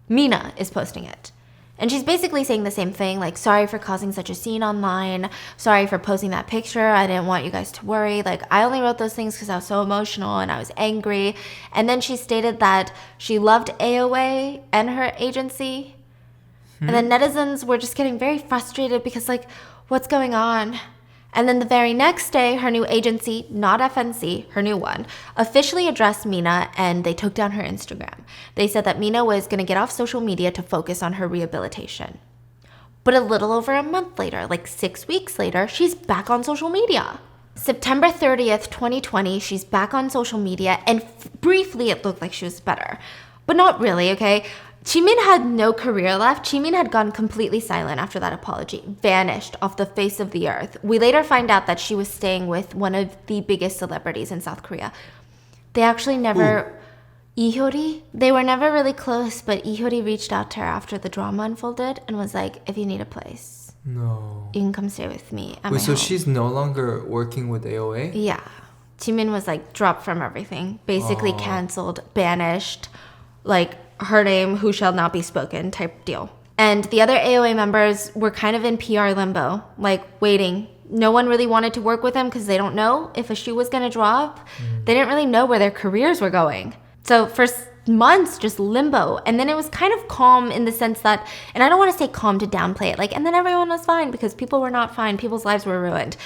A: Mina is posting it. And she's basically saying the same thing, like, sorry for causing such a scene online. Sorry for posting that picture. I didn't want you guys to worry. Like, I only wrote those things because I was so emotional and I was angry. And then she stated that she loved AOA and her agency. And then netizens were just getting very frustrated because, like, what's going on? And then the very next day, her new agency, not FNC, her new one, officially addressed Mina and they took down her Instagram. They said that Mina was going to get off social media to focus on her rehabilitation. But a little over a month later, like 6 weeks later, she's back on social media. September 30th, 2020, she's back on social media and briefly it looked like she was better. But not really, okay? Jimin had no career left. Jimin had gone completely silent after that apology, vanished off the face of the earth. We later find out that she was staying with one of the biggest celebrities in South Korea. They actually never... Ihyori? They were never really close, but Ihyori reached out to her after the drama unfolded and was like, if you need a place,
C: No.
A: you can come stay with me at my
C: Wait, so
A: home.
C: she's no longer working with AOA?
A: Yeah. Jimin was like dropped from everything. Basically canceled, banished, like her name, who shall not be spoken type deal. And the other AOA members were kind of in PR limbo, like waiting. No one really wanted to work with them because they don't know if a shoe was going to drop. They didn't really know where their careers were going. So for months, just limbo. And then it was kind of calm in the sense that, and I don't want to say calm to downplay it, like, and then everyone was fine because people were not fine. People's lives were ruined.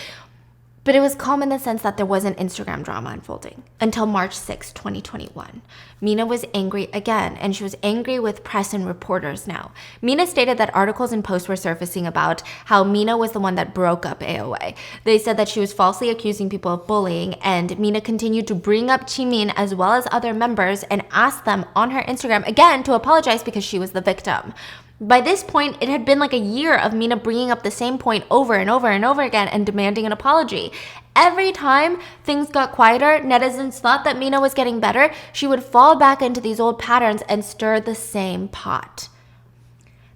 A: But it was calm in the sense that there wasn't Instagram drama unfolding until March 6, 2021. Mina was angry again, and she was angry with press and reporters now. Mina stated that articles and posts were surfacing about how Mina was the one that broke up AOA. They said that she was falsely accusing people of bullying, and Mina continued to bring up Jimin as well as other members and asked them on her Instagram again to apologize because she was the victim. By this point, it had been like a year of Mina bringing up the same point over and over and over again and demanding an apology. Every time things got quieter, netizens thought that Mina was getting better, she would fall back into these old patterns and stir the same pot.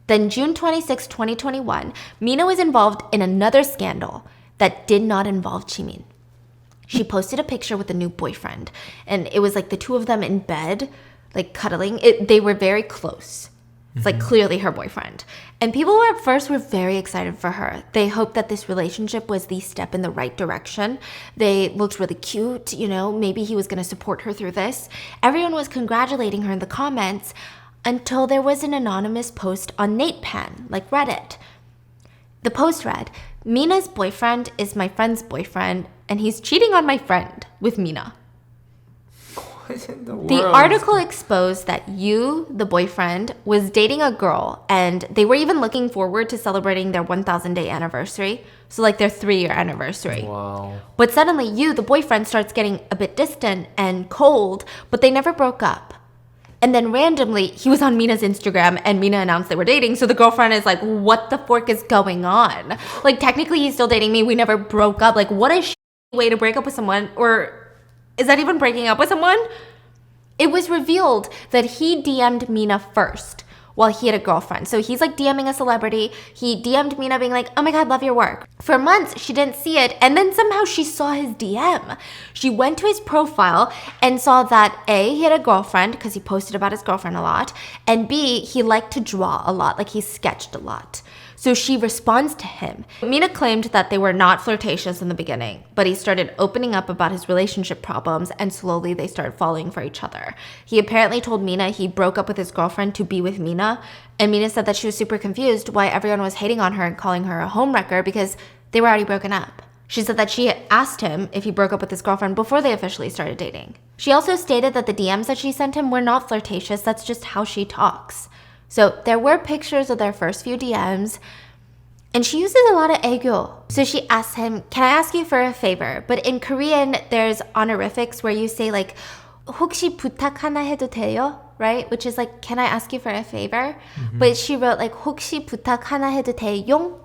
A: Then June 26, 2021, Mina was involved in another scandal that did not involve Jimin. She posted a picture with a new boyfriend, and it was like the two of them in bed, like cuddling. They were very close. It's like clearly her boyfriend. And people at first were very excited for her. They hoped that this relationship was the step in the right direction. They looked really cute, you know, maybe he was going to support her through this. Everyone was congratulating her in the comments until there was an anonymous post on Natepan, like Reddit. The post read, Mina's boyfriend is my friend's boyfriend, and he's cheating on my friend with Mina.
C: What in the world?
A: The article exposed that you, the boyfriend, was dating a girl, and they were even looking forward to celebrating their 1,000-day anniversary. So like their 3-year anniversary.
C: Wow.
A: But suddenly you, the boyfriend, starts getting a bit distant and cold, but they never broke up. And then randomly, he was on Mina's Instagram and Mina announced they were dating. So the girlfriend is like, what the fork is going on? Like, technically, he's still dating me. We never broke up. Like, what a way to break up with someone. Or is that even breaking up with someone? It was revealed that he DM'd Mina first while he had a girlfriend. So he's like DMing a celebrity. He DM'd Mina being like, oh my God, love your work. For months, she didn't see it. And then somehow she saw his DM. She went to his profile and saw that A, he had a girlfriend because he posted about his girlfriend a lot. And B, he liked to draw a lot, like he sketched a lot. So she responds to him. Mina claimed that they were not flirtatious in the beginning, but he started opening up about his relationship problems and slowly they started falling for each other. He apparently told Mina he broke up with his girlfriend to be with Mina, and Mina said that she was super confused why everyone was hating on her and calling her a homewrecker because they were already broken up. She said that she asked him if he broke up with his girlfriend before they officially started dating. She also stated that the DMs that she sent him were not flirtatious, that's just how she talks. So there were pictures of their first few DMs, and she uses a lot of aegyo. So she asks him, can I ask you for a favor? But in Korean, there's honorifics where you say like, 혹시 부탁 하나 해도 돼요? Right? Which is like, can I ask you for a favor? But she wrote like, 혹시 부탁 하나 해도 돼요?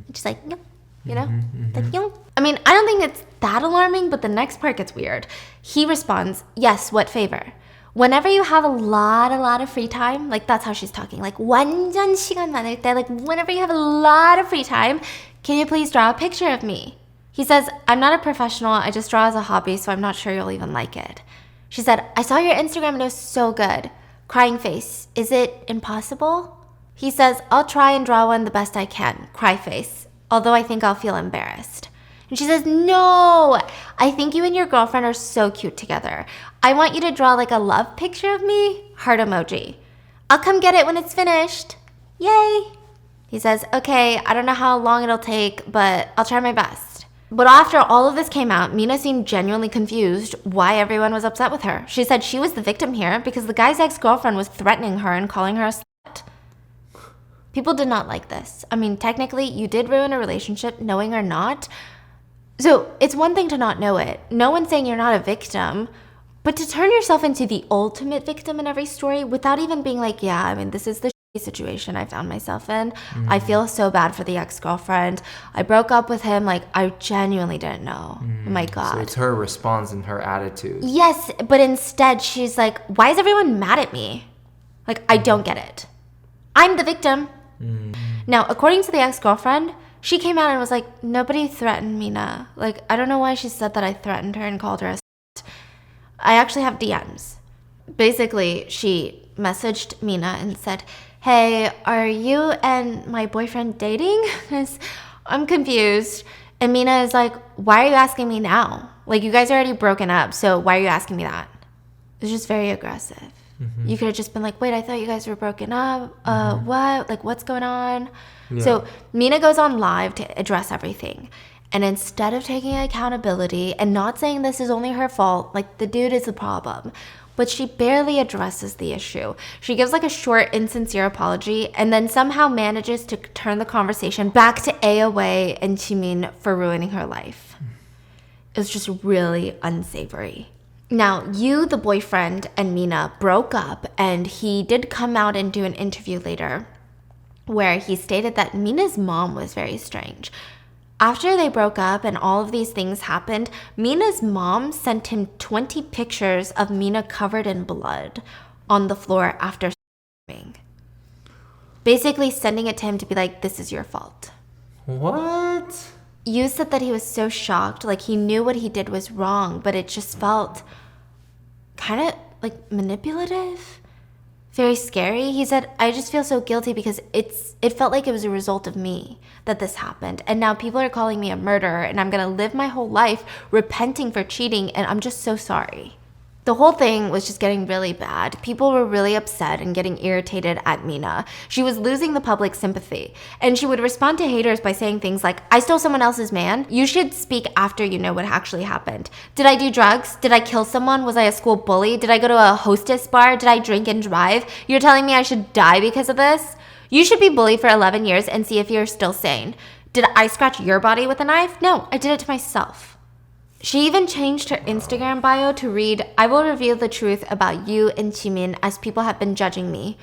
A: Which is like, you know? Like, I mean, I don't think it's that alarming, but the next part gets weird. He responds, yes, what favor? Whenever you have a lot of free time, like that's how she's talking, like 완전 시간 많을 때, like whenever you have a lot of free time, can you please draw a picture of me? He says, I'm not a professional, I just draw as a hobby, so I'm not sure you'll even like it. She said, I saw your Instagram and it was so good. Crying face, is it impossible? He says, I'll try and draw one the best I can, cry face, although I think I'll feel embarrassed. And she says, no, I think you and your girlfriend are so cute together. I want you to draw like a love picture of me, heart emoji. I'll come get it when it's finished. Yay. He says, okay, I don't know how long it'll take, but I'll try my best. But after all of this came out, Mina seemed genuinely confused why everyone was upset with her. She said she was the victim here because the guy's ex-girlfriend was threatening her and calling her a slut. People did not like this. I mean, technically, you did ruin a relationship, knowing or not. So it's one thing to not know it. No one's saying you're not a victim, but to turn yourself into the ultimate victim in every story without even being like, yeah, I mean, this is the situation I found myself in. I feel so bad for the ex-girlfriend. I broke up with him. Like, I genuinely didn't know. Oh my God.
C: So it's her response and her attitude.
A: Yes, but instead she's like, why is everyone mad at me? Like, I don't get it. I'm the victim. Now, according to the ex-girlfriend, she came out and was like, nobody threatened Mina. Like, I don't know why she said that I threatened her and called her a slut. I actually have DMs. Basically, she messaged Mina and said, hey, are you and my boyfriend dating? 'Cause I'm confused. And Mina is like, why are you asking me now? Like, you guys are already broken up, so why are you asking me that? It's just very aggressive. You could have just been like, wait, I thought you guys were broken up. What? Like, what's going on? Yeah. So Mina goes on live to address everything. And instead of taking accountability and not saying this is only her fault, like the dude is the problem, but she barely addresses the issue. She gives like a short, insincere apology and then somehow manages to turn the conversation back to AOA and Jimin for ruining her life. It was just really unsavory. Now, you, the boyfriend, and Mina broke up, and he did come out and do an interview later where he stated that Mina's mom was very strange. After they broke up and all of these things happened, Mina's mom sent him 20 pictures of Mina covered in blood on the floor after screaming. Basically sending it to him to be like, this is your fault.
C: What?
A: You said that he was so shocked, like he knew what he did was wrong, but it just felt kind of like manipulative. very scary. He said, I just feel so guilty because it felt like it was a result of me that this happened. And now people are calling me a murderer and I'm gonna live my whole life repenting for cheating and I'm just so sorry. The whole thing was just getting really bad. People were really upset and getting irritated at Mina. She was losing the public sympathy. And she would respond to haters by saying things like, I stole someone else's man. You should speak after you know what actually happened. Did I do drugs? Did I kill someone? Was I a school bully? Did I go to a hostess bar? Did I drink and drive? You're telling me I should die because of this? You should be bullied for 11 years and see if you're still sane. Did I scratch your body with a knife? No, I did it to myself. She even changed her Instagram bio to read, I will reveal the truth about you and Jimin as people have been judging me.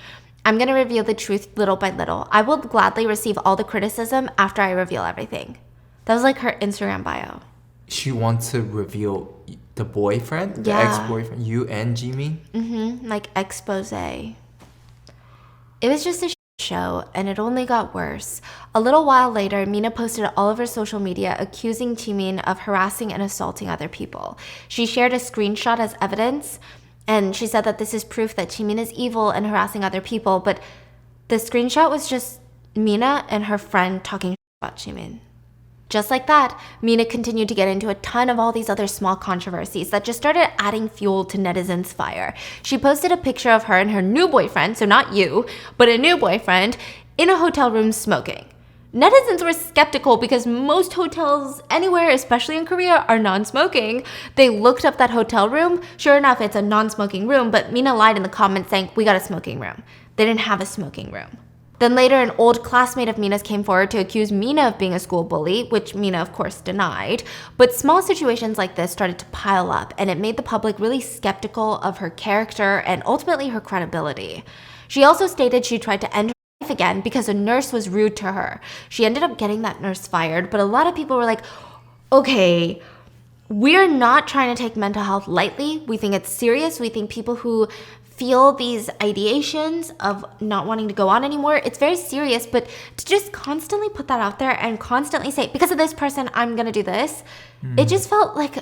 A: I'm going to reveal the truth little by little. I will gladly receive all the criticism after I reveal everything. That was like her Instagram bio.
C: She wants to reveal the boyfriend?
A: Yeah.
C: The ex-boyfriend? You and Jimin?
A: Mm-hmm. Like expose. It was just a show, and it only got worse. A little while later, Mina posted all over social media accusing Jimin of harassing and assaulting other people. She shared a screenshot as evidence, and she said that this is proof that Jimin is evil and harassing other people, but the screenshot was just Mina and her friend talking about Jimin. Just like that, Mina continued to get into a ton of all these other small controversies that just started adding fuel to netizens' fire. She posted a picture of her and her new boyfriend, so not you, but a new boyfriend, in a hotel room smoking. Netizens were skeptical because most hotels anywhere, especially in Korea, are non-smoking. They looked up that hotel room. Sure enough, it's a non-smoking room, but Mina lied in the comments saying, we got a smoking room. They didn't have a smoking room. Then later, an old classmate of Mina's came forward to accuse Mina of being a school bully, which Mina, of course, denied. But small situations like this started to pile up, and it made the public really skeptical of her character and ultimately her credibility. She also stated she tried to end her life again because a nurse was rude to her. She ended up getting that nurse fired, but a lot of people were like, okay, we're not trying to take mental health lightly. We think it's serious. We think people who feel these ideations of not wanting to go on anymore, it's very serious, but to just constantly put that out there and constantly say, because of this person, I'm gonna do this, it just felt like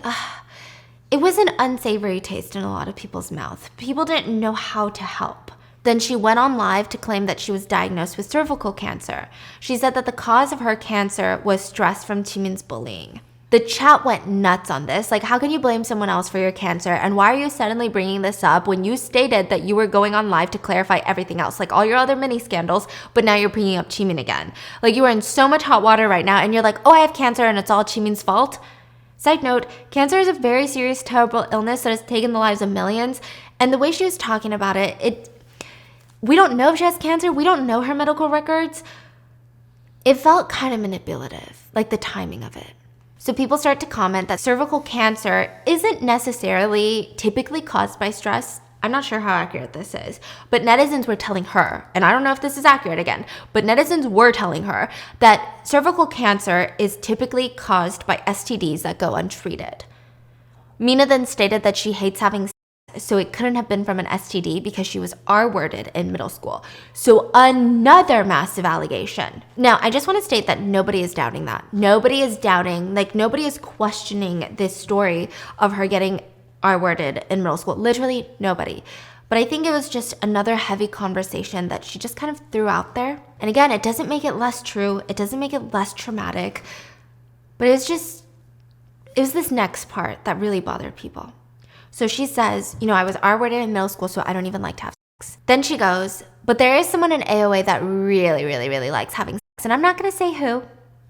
A: it was an unsavory taste in a lot of people's mouth. People didn't know how to help. Then she went on live to claim that she was diagnosed with cervical cancer. She said that the cause of her cancer was stress from Jimin's bullying. The chat went nuts on this. Like, how can you blame someone else for your cancer? And why are you suddenly bringing this up when you stated that you were going on live to clarify everything else, like all your other mini scandals, but now you're bringing up Jimin again? Like, you are in so much hot water right now, and you're like, oh, I have cancer, and it's all Jimin's fault? Side note, cancer is a very serious, terrible illness that has taken the lives of millions. And the way she was talking about it, we don't know if she has cancer. We don't know her medical records. It felt kind of manipulative, like the timing of it. So people start to comment that cervical cancer isn't necessarily typically caused by stress. I'm not sure how accurate this is, but netizens were telling her, and I don't know if this is accurate again, but netizens were telling her that cervical cancer is typically caused by STDs that go untreated. Mina then stated that she hates having sex, so it couldn't have been from an STD because she was R-worded in middle school. So another massive allegation. Now, I just want to state that nobody is doubting that. Nobody is doubting, like nobody is questioning this story of her getting R-worded in middle school. Literally nobody. But I think it was just another heavy conversation that she just kind of threw out there. And again, it doesn't make it less true. It doesn't make it less traumatic. But it was this next part that really bothered people. So she says, I was R-worded in middle school, so I don't even like to have sex. Then she goes, but there is someone in AOA that really, really, really likes having sex, and I'm not going to say who.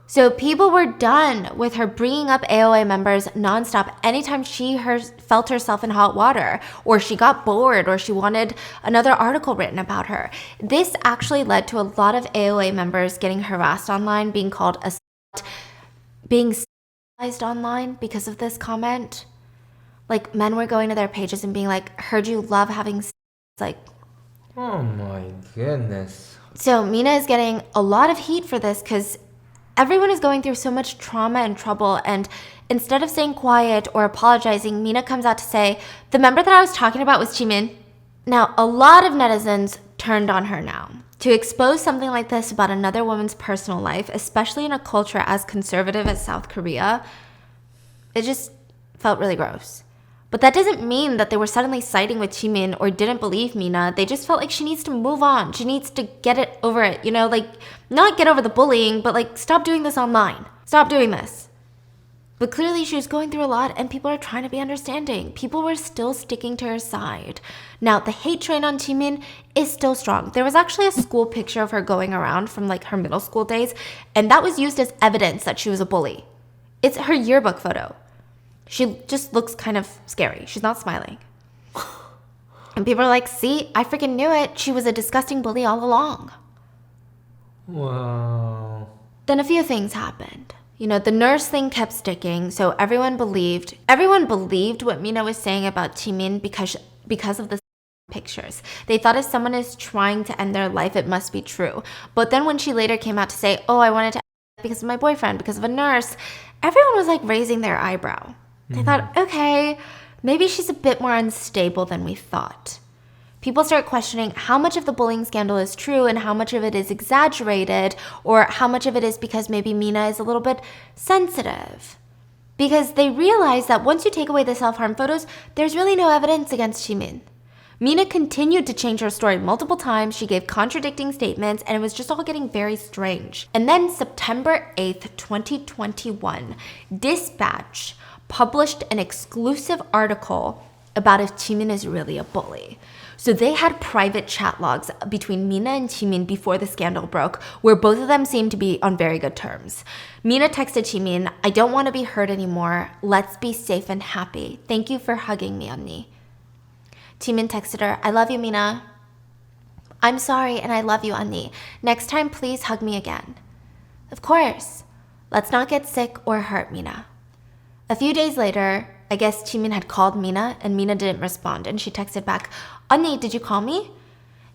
A: So people were done with her bringing up AOA members nonstop anytime she felt herself in hot water, or she got bored, or she wanted another article written about her. This actually led to a lot of AOA members getting harassed online, being called a slut, being sexualized online because of this comment. Like, men were going to their pages and being like, heard you love having sex. Like,
C: Oh my goodness.
A: so Mina is getting a lot of heat for this because everyone is going through so much trauma and trouble. And instead of staying quiet or apologizing, Mina comes out to say, the member that I was talking about was Jimin. Now, a lot of netizens turned on her now. To expose something like this about another woman's personal life, especially in a culture as conservative as South Korea, it just felt really gross. But that doesn't mean that they were suddenly siding with Jimin or didn't believe Mina. They just felt like she needs to move on. She needs to get it over it, you know, like not get over the bullying, but like stop doing this online. Stop doing this. But clearly she was going through a lot and people are trying to be understanding. People were still sticking to her side. Now, the hate train on Jimin is still strong. There was actually a school picture of her going around from like her middle school days, and that was used as evidence that she was a bully. It's her yearbook photo. She just looks kind of scary. She's not smiling. And people are like, see, I freaking knew it. She was a disgusting bully all along.
B: Wow.
A: Then a few things happened. You know, the nurse thing kept sticking, so everyone believed what Mina was saying about Jimin because of the pictures. They thought if someone is trying to end their life, it must be true. But then when she later came out to say, oh, I wanted to end because of my boyfriend, because of a nurse, everyone was like raising their eyebrow. They thought, okay, maybe she's a bit more unstable than we thought. People start questioning how much of the bullying scandal is true and how much of it is exaggerated, or how much of it is because maybe Mina is a little bit sensitive. Because they realize that once you take away the self-harm photos, there's really no evidence against Jimin. Mina continued to change her story multiple times. She gave contradicting statements, and it was just all getting very strange. And then September 8th, 2021, Dispatch published an exclusive article about if Jimin is really a bully. So they had private chat logs between Mina and Jimin before the scandal broke, where both of them seemed to be on very good terms. Mina texted Jimin, I don't want to be hurt anymore. Let's be safe and happy. Thank you for hugging me, 언니. Jimin texted her, I love you, Mina. I'm sorry and I love you, 언니. Next time, please hug me again. Of course. Let's not get sick or hurt, Mina. A few days later, I guess Jimin had called Mina and Mina didn't respond, and she texted back, 언니, did you call me?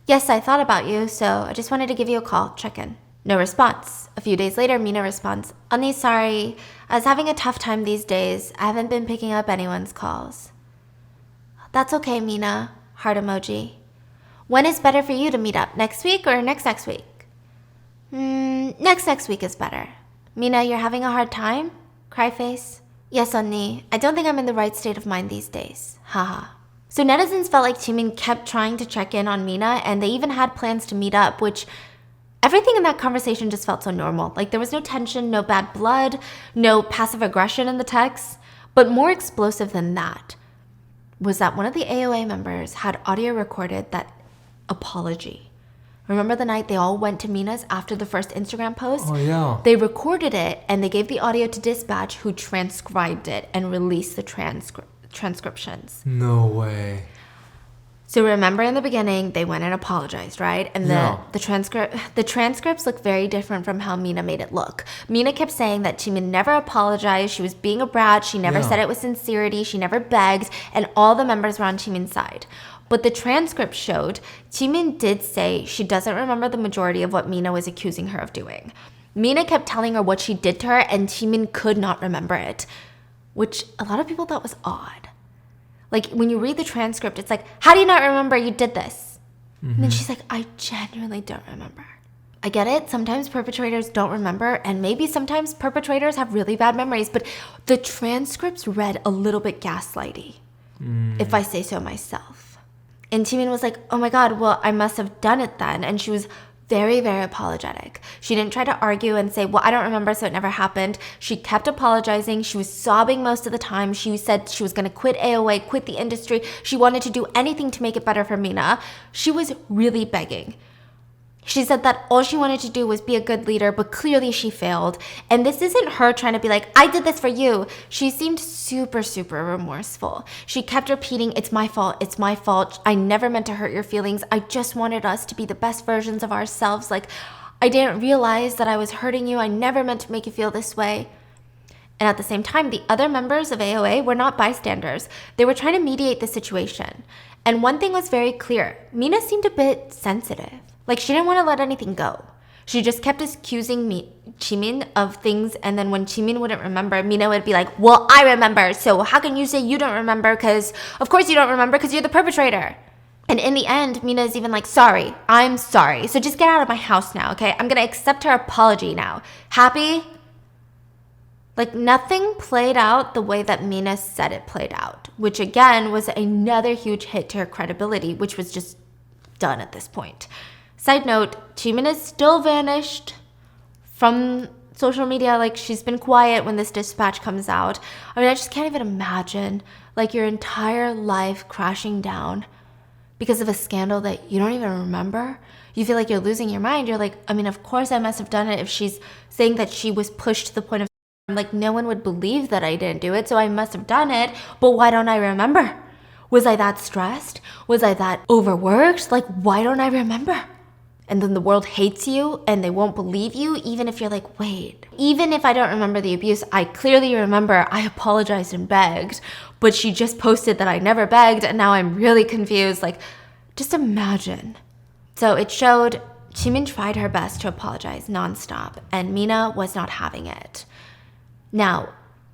A: Yes, I thought about you, so I just wanted to give you a call, check in. No response. A few days later, Mina responds, 언니, sorry. I was having a tough time these days. I haven't been picking up anyone's calls. That's okay, Mina. Heart emoji. When is better for you to meet up? Next week or next week? Next week is better. Mina, you're having a hard time? Cry face. Yes, 언니. I don't think I'm in the right state of mind these days. Haha. So netizens felt like Jimin kept trying to check in on Mina, and they even had plans to meet up, which everything in that conversation just felt so normal. Like there was no tension, no bad blood, no passive aggression in the text. But more explosive than that was that one of the AOA members had audio recorded that apology. Remember the night they all went to Mina's after the first Instagram post?
C: Oh, yeah.
A: They recorded it and they gave the audio to Dispatch, who transcribed it and released the transcriptions.
C: No way.
A: So remember in the beginning, they went and apologized, right? And the transcripts look very different from how Mina made it look. Mina kept saying that Jimin never apologized. She was being a brat. She never said it with sincerity. She never begged. And all the members were on Jimin's side. But the transcript showed Jimin did say she doesn't remember the majority of what Mina was accusing her of doing. Mina kept telling her what she did to her, and Jimin could not remember it, which a lot of people thought was odd. Like, when you read the transcript, it's like, how do you not remember you did this? And then she's like, I genuinely don't remember. I get it. Sometimes perpetrators don't remember, and maybe sometimes perpetrators have really bad memories, but the transcripts read a little bit gaslighty, if I say so myself. And Jimin was like, oh my God, well, I must have done it then. And she was very, very apologetic. She didn't try to argue and say, well, I don't remember, so it never happened. She kept apologizing. She was sobbing most of the time. She said she was going to quit AOA, quit the industry. She wanted to do anything to make it better for Mina. She was really begging. She said that all she wanted to do was be a good leader, but clearly she failed. And this isn't her trying to be like, I did this for you. She seemed super, super remorseful. She kept repeating, it's my fault, it's my fault. I never meant to hurt your feelings. I just wanted us to be the best versions of ourselves. Like, I didn't realize that I was hurting you. I never meant to make you feel this way. And at the same time, the other members of AOA were not bystanders. They were trying to mediate the situation. And one thing was very clear. Mina seemed a bit sensitive. Like, she didn't want to let anything go. She just kept accusing Jimin of things, and then when Jimin wouldn't remember, Mina would be like, well, I remember, so how can you say you don't remember? Because, of course you don't remember, because you're the perpetrator. And in the end, Mina is even like, sorry, I'm sorry. So just get out of my house now, okay? I'm going to accept her apology now. Happy? Like, nothing played out the way that Mina said it played out, which again was another huge hit to her credibility, which was just done at this point. Side note, Jimin is still vanished from social media. Like, she's been quiet when this dispatch comes out. I mean, I just can't even imagine, like, your entire life crashing down because of a scandal that you don't even remember. You feel like you're losing your mind. You're like, I mean, of course I must have done it. If she's saying that she was pushed to the point of, like, no one would believe that I didn't do it, so I must have done it. But why don't I remember? Was I that stressed? Was I that overworked? Like, why don't I remember? And then the world hates you and they won't believe you, even if you're like, wait. Even if I don't remember the abuse, I clearly remember I apologized and begged, but she just posted that I never begged, and now I'm really confused. Like, just imagine. So it showed Jimin tried her best to apologize nonstop, and Mina was not having it. Now,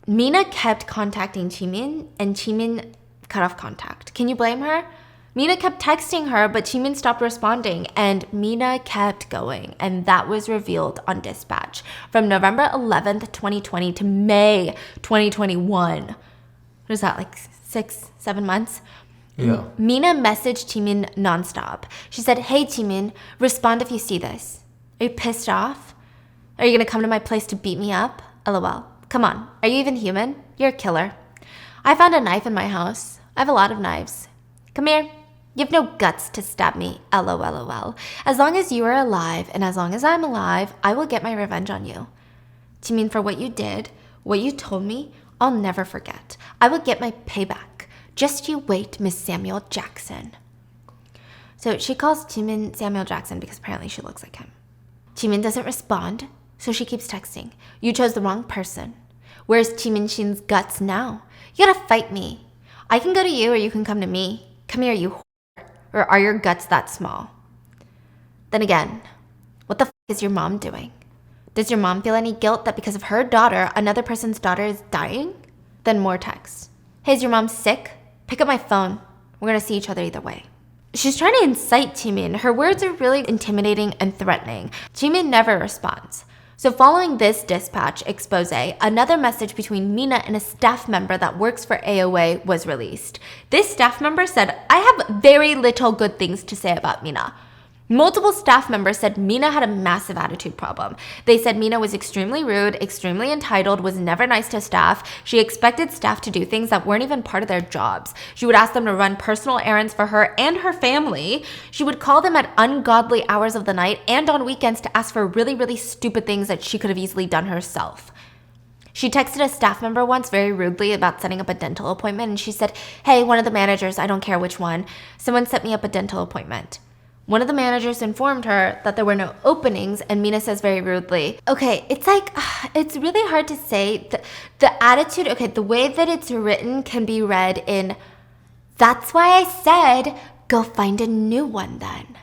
A: Mina kept contacting Jimin, and Jimin cut off contact. Can you blame her? Mina kept texting her, but Jimin stopped responding, and Mina kept going, and that was revealed on dispatch. From November 11th, 2020 to May 2021. What is that, like 6-7 months?
C: Yeah.
A: Mina messaged Jimin nonstop. She said, hey Jimin, respond if you see this. Are you pissed off? Are you gonna come to my place to beat me up? LOL. Come on, are you even human? You're a killer. I found a knife in my house. I have a lot of knives. Come here. You have no guts to stab me. LOLOL. As long as you are alive and as long as I'm alive, I will get my revenge on you. Jimin, for what you did, what you told me, I'll never forget. I will get my payback. Just you wait, Miss Samuel Jackson. So she calls Jimin Samuel Jackson because apparently she looks like him. Jimin doesn't respond, so she keeps texting. You chose the wrong person. Where's Jimin Shin's guts now? You gotta fight me. I can go to you or you can come to me. Come here, you whore. Or are your guts that small? Then again, what the is your mom doing? Does your mom feel any guilt that because of her daughter, another person's daughter is dying? Then more texts. Hey, is your mom sick? Pick up my phone. We're gonna see each other either way. She's trying to incite Jimin. Her words are really intimidating and threatening. Jimin never responds. So following this dispatch expose, another message between Mina and a staff member that works for AOA was released. This staff member said, I have very little good things to say about Mina. Multiple staff members said Mina had a massive attitude problem. They said Mina was extremely rude, extremely entitled, was never nice to staff. She expected staff to do things that weren't even part of their jobs. She would ask them to run personal errands for her and her family. She would call them at ungodly hours of the night and on weekends to ask for really, really stupid things that she could have easily done herself. She texted a staff member once very rudely about setting up a dental appointment, and she said, hey, one of the managers, I don't care which one, someone set me up a dental appointment. One of the managers informed her that there were no openings, and Mina says very rudely, okay, it's like, it's really hard to say. The attitude, okay, the way that it's written can be read in, that's why I said, go find a new one then.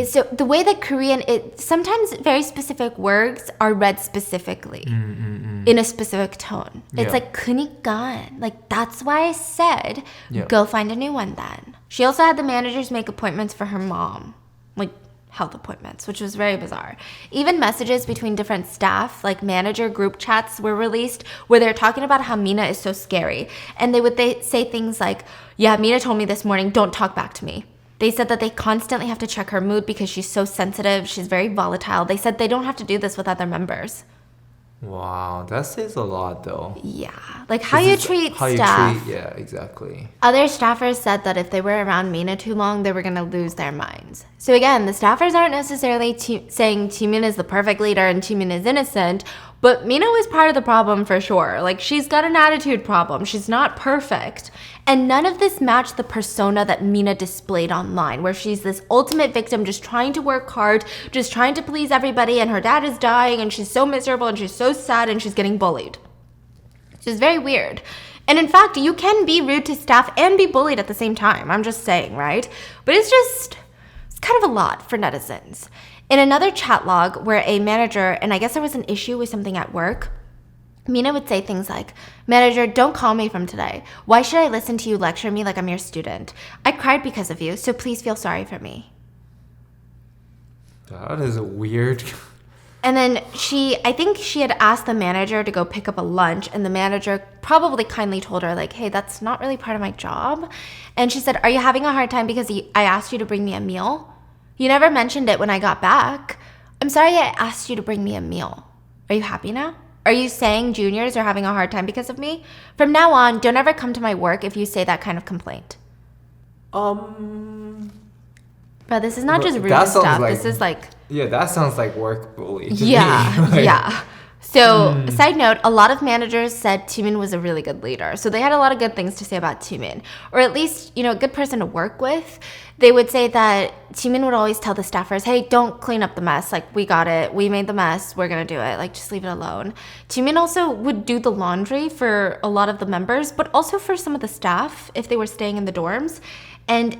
A: So the way that Korean, sometimes very specific words are read specifically in a specific tone. It's like 그니까, like that's why I said go find a new one then. She also had the managers make appointments for her mom, like health appointments, which was very bizarre. Even messages between different staff, like manager group chats, were released where they're talking about how Mina is so scary. And they would say things like, yeah, Mina told me this morning, don't talk back to me. They said that they constantly have to check her mood because she's so sensitive. She's very volatile. They said they don't have to do this with other members.
C: Wow, that says a lot though.
A: Yeah, like how you treat staff.
C: Yeah, exactly.
A: Other staffers said that if they were around Mina too long, they were going to lose their minds. So again, the staffers aren't necessarily saying Jimin is the perfect leader and Jimin is innocent, but Mina was part of the problem for sure. Like, she's got an attitude problem. She's not perfect. And none of this matched the persona that Mina displayed online, where she's this ultimate victim just trying to work hard, just trying to please everybody, and her dad is dying, and she's so miserable, and she's so sad, and she's getting bullied. Which is very weird. And in fact, you can be rude to staff and be bullied at the same time. I'm just saying, right? But it's kind of a lot for netizens. In another chat log where a manager, and I guess there was an issue with something at work, Mina would say things like, manager, don't call me from today. Why should I listen to you lecture me like I'm your student? I cried because of you, so please feel sorry for me.
C: That is a weird...
A: And then I think she had asked the manager to go pick up a lunch, and the manager probably kindly told her, like, hey, that's not really part of my job. And she said, are you having a hard time because I asked you to bring me a meal? You never mentioned it when I got back. I'm sorry I asked you to bring me a meal. Are you happy now? Are you saying juniors are having a hard time because of me? From now on, don't ever come to my work if you say that kind of complaint. But this is not just rude stuff. This is like...
C: Yeah, that sounds like work bully.
A: Yeah,
C: like,
A: yeah. So, side note, a lot of managers said Taemin was a really good leader. So they had a lot of good things to say about Taemin. Or at least, a good person to work with. They would say that Taemin would always tell the staffers, hey, don't clean up the mess. Like, we got it. We made the mess. We're going to do it. Like, just leave it alone. Taemin also would do the laundry for a lot of the members, but also for some of the staff if they were staying in the dorms. And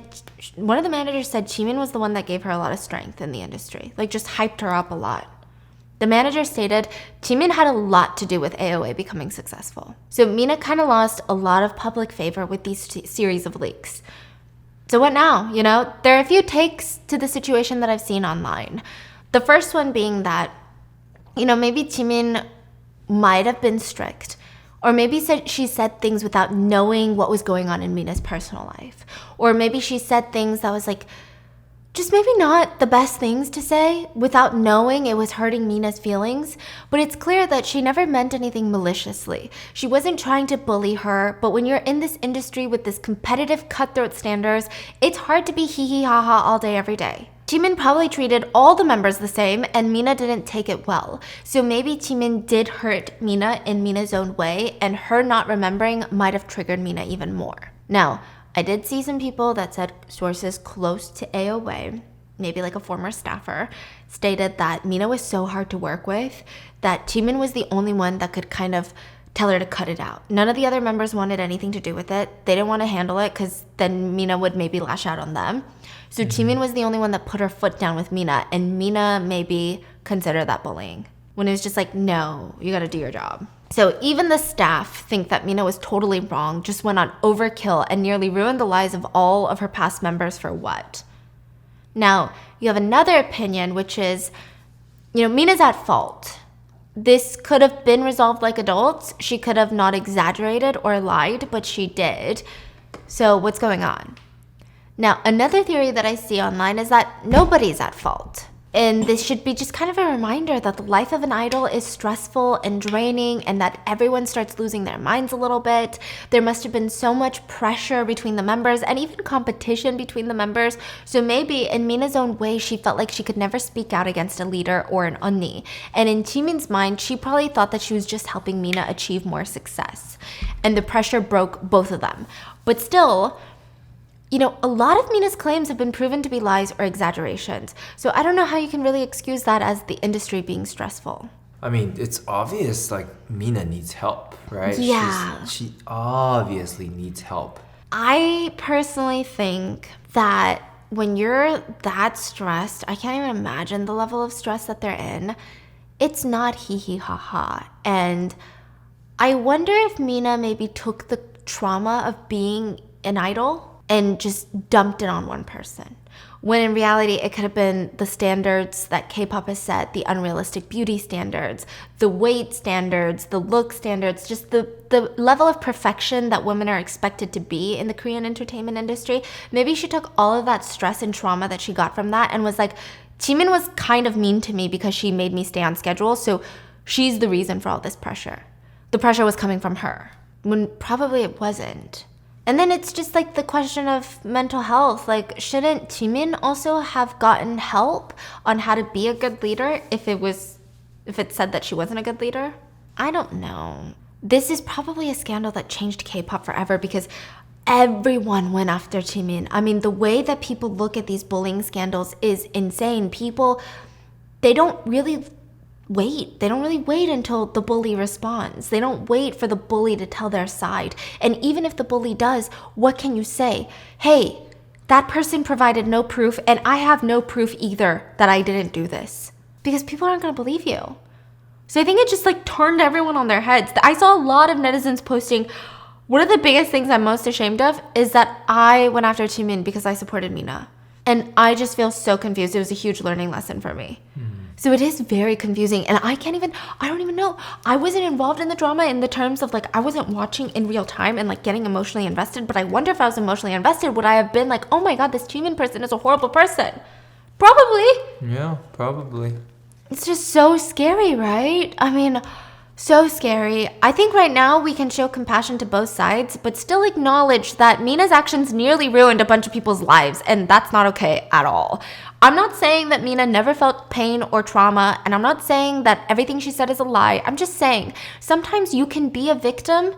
A: one of the managers said Taemin was the one that gave her a lot of strength in the industry. Like, just hyped her up a lot. The manager stated Taemin had a lot to do with AOA becoming successful. So Mina kind of lost a lot of public favor with these series of leaks. So what now? There are a few takes to the situation that I've seen online. The first one being that, maybe Taemin might have been strict. Or maybe she said things without knowing what was going on in Mina's personal life. Or maybe she said things that was like, just maybe not the best things to say without knowing it was hurting Mina's feelings. But it's clear that she never meant anything maliciously. She wasn't trying to bully her, but when you're in this industry with this competitive cutthroat standards, it's hard to be hee hee ha ha all day every day. Taemin probably treated all the members the same, and Mina didn't take it well. So maybe Taemin did hurt Mina in Mina's own way, and her not remembering might have triggered Mina even more. Now, I did see some people that said sources close to AOA, maybe like a former staffer, stated that Mina was so hard to work with that Taemin was the only one that could kind of tell her to cut it out. None of the other members wanted anything to do with it. They didn't want to handle it because then Mina would maybe lash out on them. So Taemin was the only one that put her foot down with Mina, and Mina maybe considered that bullying. When it was just like, no, you gotta do your job. So even the staff think that Mina was totally wrong, just went on overkill and nearly ruined the lives of all of her past members for what? Now, you have another opinion, which is, Mina's at fault. This could have been resolved like adults. She could have not exaggerated or lied, but she did. So what's going on? Now, another theory that I see online is that nobody's at fault. And this should be just kind of a reminder that the life of an idol is stressful and draining, and that everyone starts losing their minds a little bit. There must have been so much pressure between the members and even competition between the members. So maybe in Mina's own way, she felt like she could never speak out against a leader or an unni. And in Taemin's mind, she probably thought that she was just helping Mina achieve more success. And the pressure broke both of them. But still, a lot of Mina's claims have been proven to be lies or exaggerations. So I don't know how you can really excuse that as the industry being stressful.
C: I mean, it's obvious, like, Mina needs help, right?
A: Yeah.
C: She obviously needs help.
A: I personally think that when you're that stressed, I can't even imagine the level of stress that they're in. It's not hee hee ha ha. And I wonder if Mina maybe took the trauma of being an idol and just dumped it on one person. When in reality, it could have been the standards that K-pop has set, the unrealistic beauty standards, the weight standards, the look standards, just the level of perfection that women are expected to be in the Korean entertainment industry. Maybe she took all of that stress and trauma that she got from that and was like, Taemin was kind of mean to me because she made me stay on schedule, so she's the reason for all this pressure. The pressure was coming from her, when probably it wasn't. And then it's just like the question of mental health. Like, shouldn't Taemin also have gotten help on how to be a good leader if it said that she wasn't a good leader? I don't know. This is probably a scandal that changed K-pop forever because everyone went after Taemin. I mean, the way that people look at these bullying scandals is insane. People, they don't really wait. They don't really wait until the bully responds. They don't wait for the bully to tell their side. And even if the bully does, what can you say? Hey, that person provided no proof, and I have no proof either that I didn't do this. Because people aren't going to believe you. So I think it just like turned everyone on their heads. I saw a lot of netizens posting, one of the biggest things I'm most ashamed of is that I went after Taemin because I supported Mina. And I just feel so confused. It was a huge learning lesson for me. So it is very confusing, and I don't even know. I wasn't involved in the drama in the terms of like, I wasn't watching in real time and like getting emotionally invested, but I wonder if I was emotionally invested, would I have been like, oh my God, this Jimin person is a horrible person? Probably.
C: Yeah, probably.
A: It's just so scary, right? I mean, so scary. I think right now we can show compassion to both sides, but still acknowledge that Mina's actions nearly ruined a bunch of people's lives, and that's not okay at all. I'm not saying that Mina never felt pain or trauma, and I'm not saying that everything she said is a lie. I'm just saying sometimes you can be a victim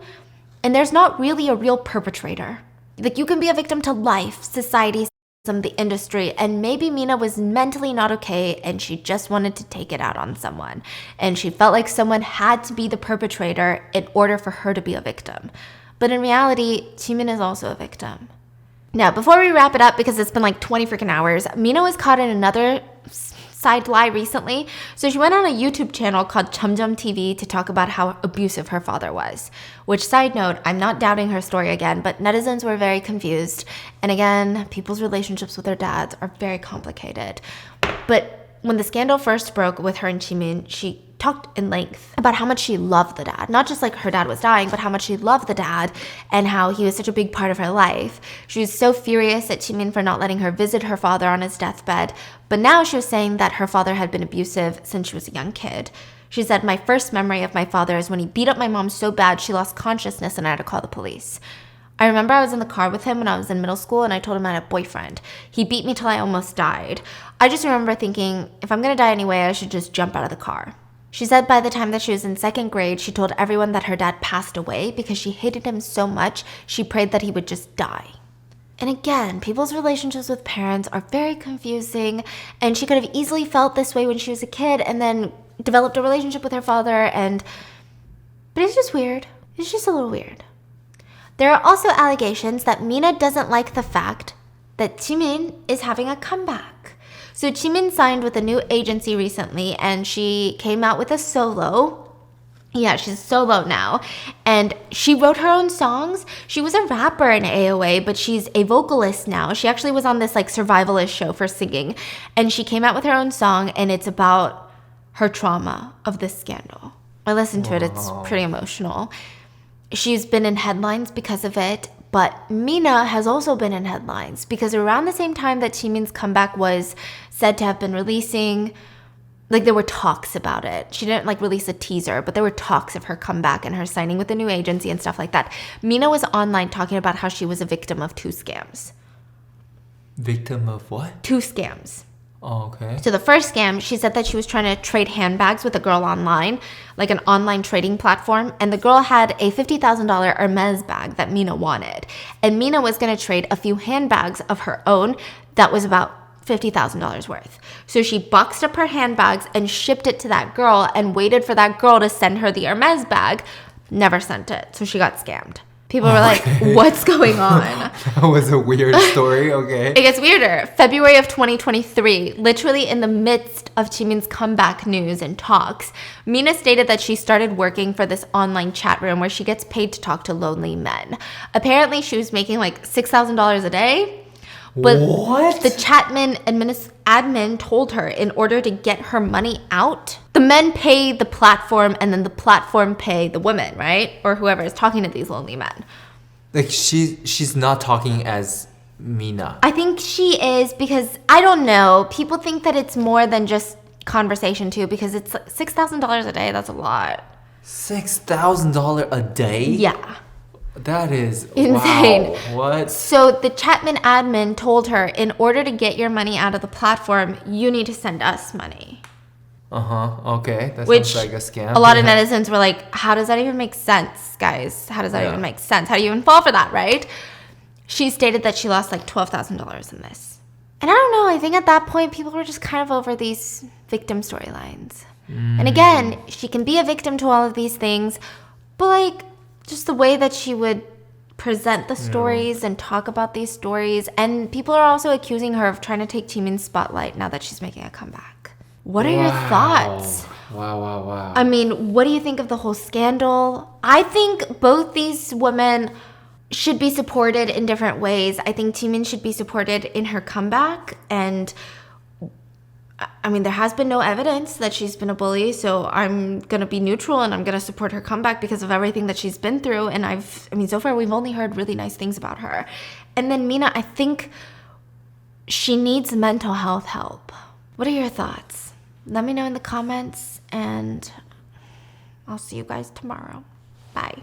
A: and there's not really a real perpetrator. Like, you can be a victim to life, society, the industry, and maybe Mina was mentally not okay and she just wanted to take it out on someone, and she felt like someone had to be the perpetrator in order for her to be a victim. But in reality, Jimin is also a victim. Now, before we wrap it up, because it's been like 20 freaking hours, Mina was caught in another side lie recently. So she went on a YouTube channel called Chumjum TV to talk about how abusive her father was. Which, side note, I'm not doubting her story again, but netizens were very confused. And again, people's relationships with their dads are very complicated. But when the scandal first broke with her and Jimin, she talked in length about how much she loved the dad. Not just like her dad was dying, but how much she loved the dad and how he was such a big part of her life. She was so furious at Jimin for not letting her visit her father on his deathbed. But now she was saying that her father had been abusive since she was a young kid. She said, "My first memory of my father is when he beat up my mom so bad she lost consciousness and I had to call the police. I remember I was in the car with him when I was in middle school and I told him I had a boyfriend. He beat me till I almost died. I just remember thinking, if I'm gonna die anyway, I should just jump out of the car." She said by the time that she was in second grade, she told everyone that her dad passed away because she hated him so much, she prayed that he would just die. And again, people's relationships with parents are very confusing, and she could have easily felt this way when she was a kid and then developed a relationship with her father, but it's just weird. It's just a little weird. There are also allegations that Mina doesn't like the fact that Jimin is having a comeback. So Jimin signed with a new agency recently, and she came out with a solo. Yeah, she's solo now. And she wrote her own songs. She was a rapper in AOA, but she's a vocalist now. She actually was on this like survivalist show for singing. And she came out with her own song, and it's about her trauma of this scandal. I listened to it. It's pretty emotional. She's been in headlines because of it. But Mina has also been in headlines because around the same time that Jimin's comeback was said to have been releasing, like there were talks about it. She didn't like release a teaser, but there were talks of her comeback and her signing with a new agency and stuff like that. Mina was online talking about how she was a victim of 2 scams.
C: Victim of what?
A: 2 scams.
C: Oh, okay.
A: So the first scam, she said that she was trying to trade handbags with a girl online, like an online trading platform, and the girl had a $50,000 Hermes bag that Mina wanted. And Mina was going to trade a few handbags of her own that was about $50,000 worth. So she boxed up her handbags and shipped it to that girl and waited for that girl to send her the Hermes bag. Never sent it. So she got scammed. People were like, what's going on?
C: That was a weird story, okay.
A: It gets weirder. February of 2023, literally in the midst of Jimin's comeback news and talks, Mina stated that she started working for this online chat room where she gets paid to talk to lonely men. Apparently, she was making like $6,000 a day. But
C: what?
A: The Chatman admin told her in order to get her money out, the men pay the platform and then the platform pay the women, right? Or whoever is talking to these lonely men.
C: Like she's not talking as Mina.
A: I think she is because, I don't know, people think that it's more than just conversation too because it's $6,000 a day. That's a lot.
C: $6,000 a day?
A: Yeah.
C: That is
A: insane.
C: Wow. What?
A: So the Chatman admin told her, in order to get your money out of the platform, you need to send us money.
C: Okay. That
A: Which
C: sounds like a scam.
A: A lot of netizens were like, how does that even make sense, guys? How does that even make sense? How do you even fall for that, right? She stated that she lost like $12,000 in this. And I don't know, I think at that point, people were just kind of over these victim storylines. And again, she can be a victim to all of these things, but like, just the way that she would present the stories and talk about these stories. And people are also accusing her of trying to take Jimin's spotlight now that she's making a comeback. What are your thoughts?
C: Wow.
A: I mean, what do you think of the whole scandal? I think both these women should be supported in different ways. I think Jimin should be supported in her comeback. And I mean, there has been no evidence that she's been a bully, so I'm gonna be neutral and I'm gonna support her comeback because of everything that she's been through. And I mean, so far we've only heard really nice things about her. And then Mina, I think she needs mental health help. What are your thoughts? Let me know in the comments, and I'll see you guys tomorrow. Bye.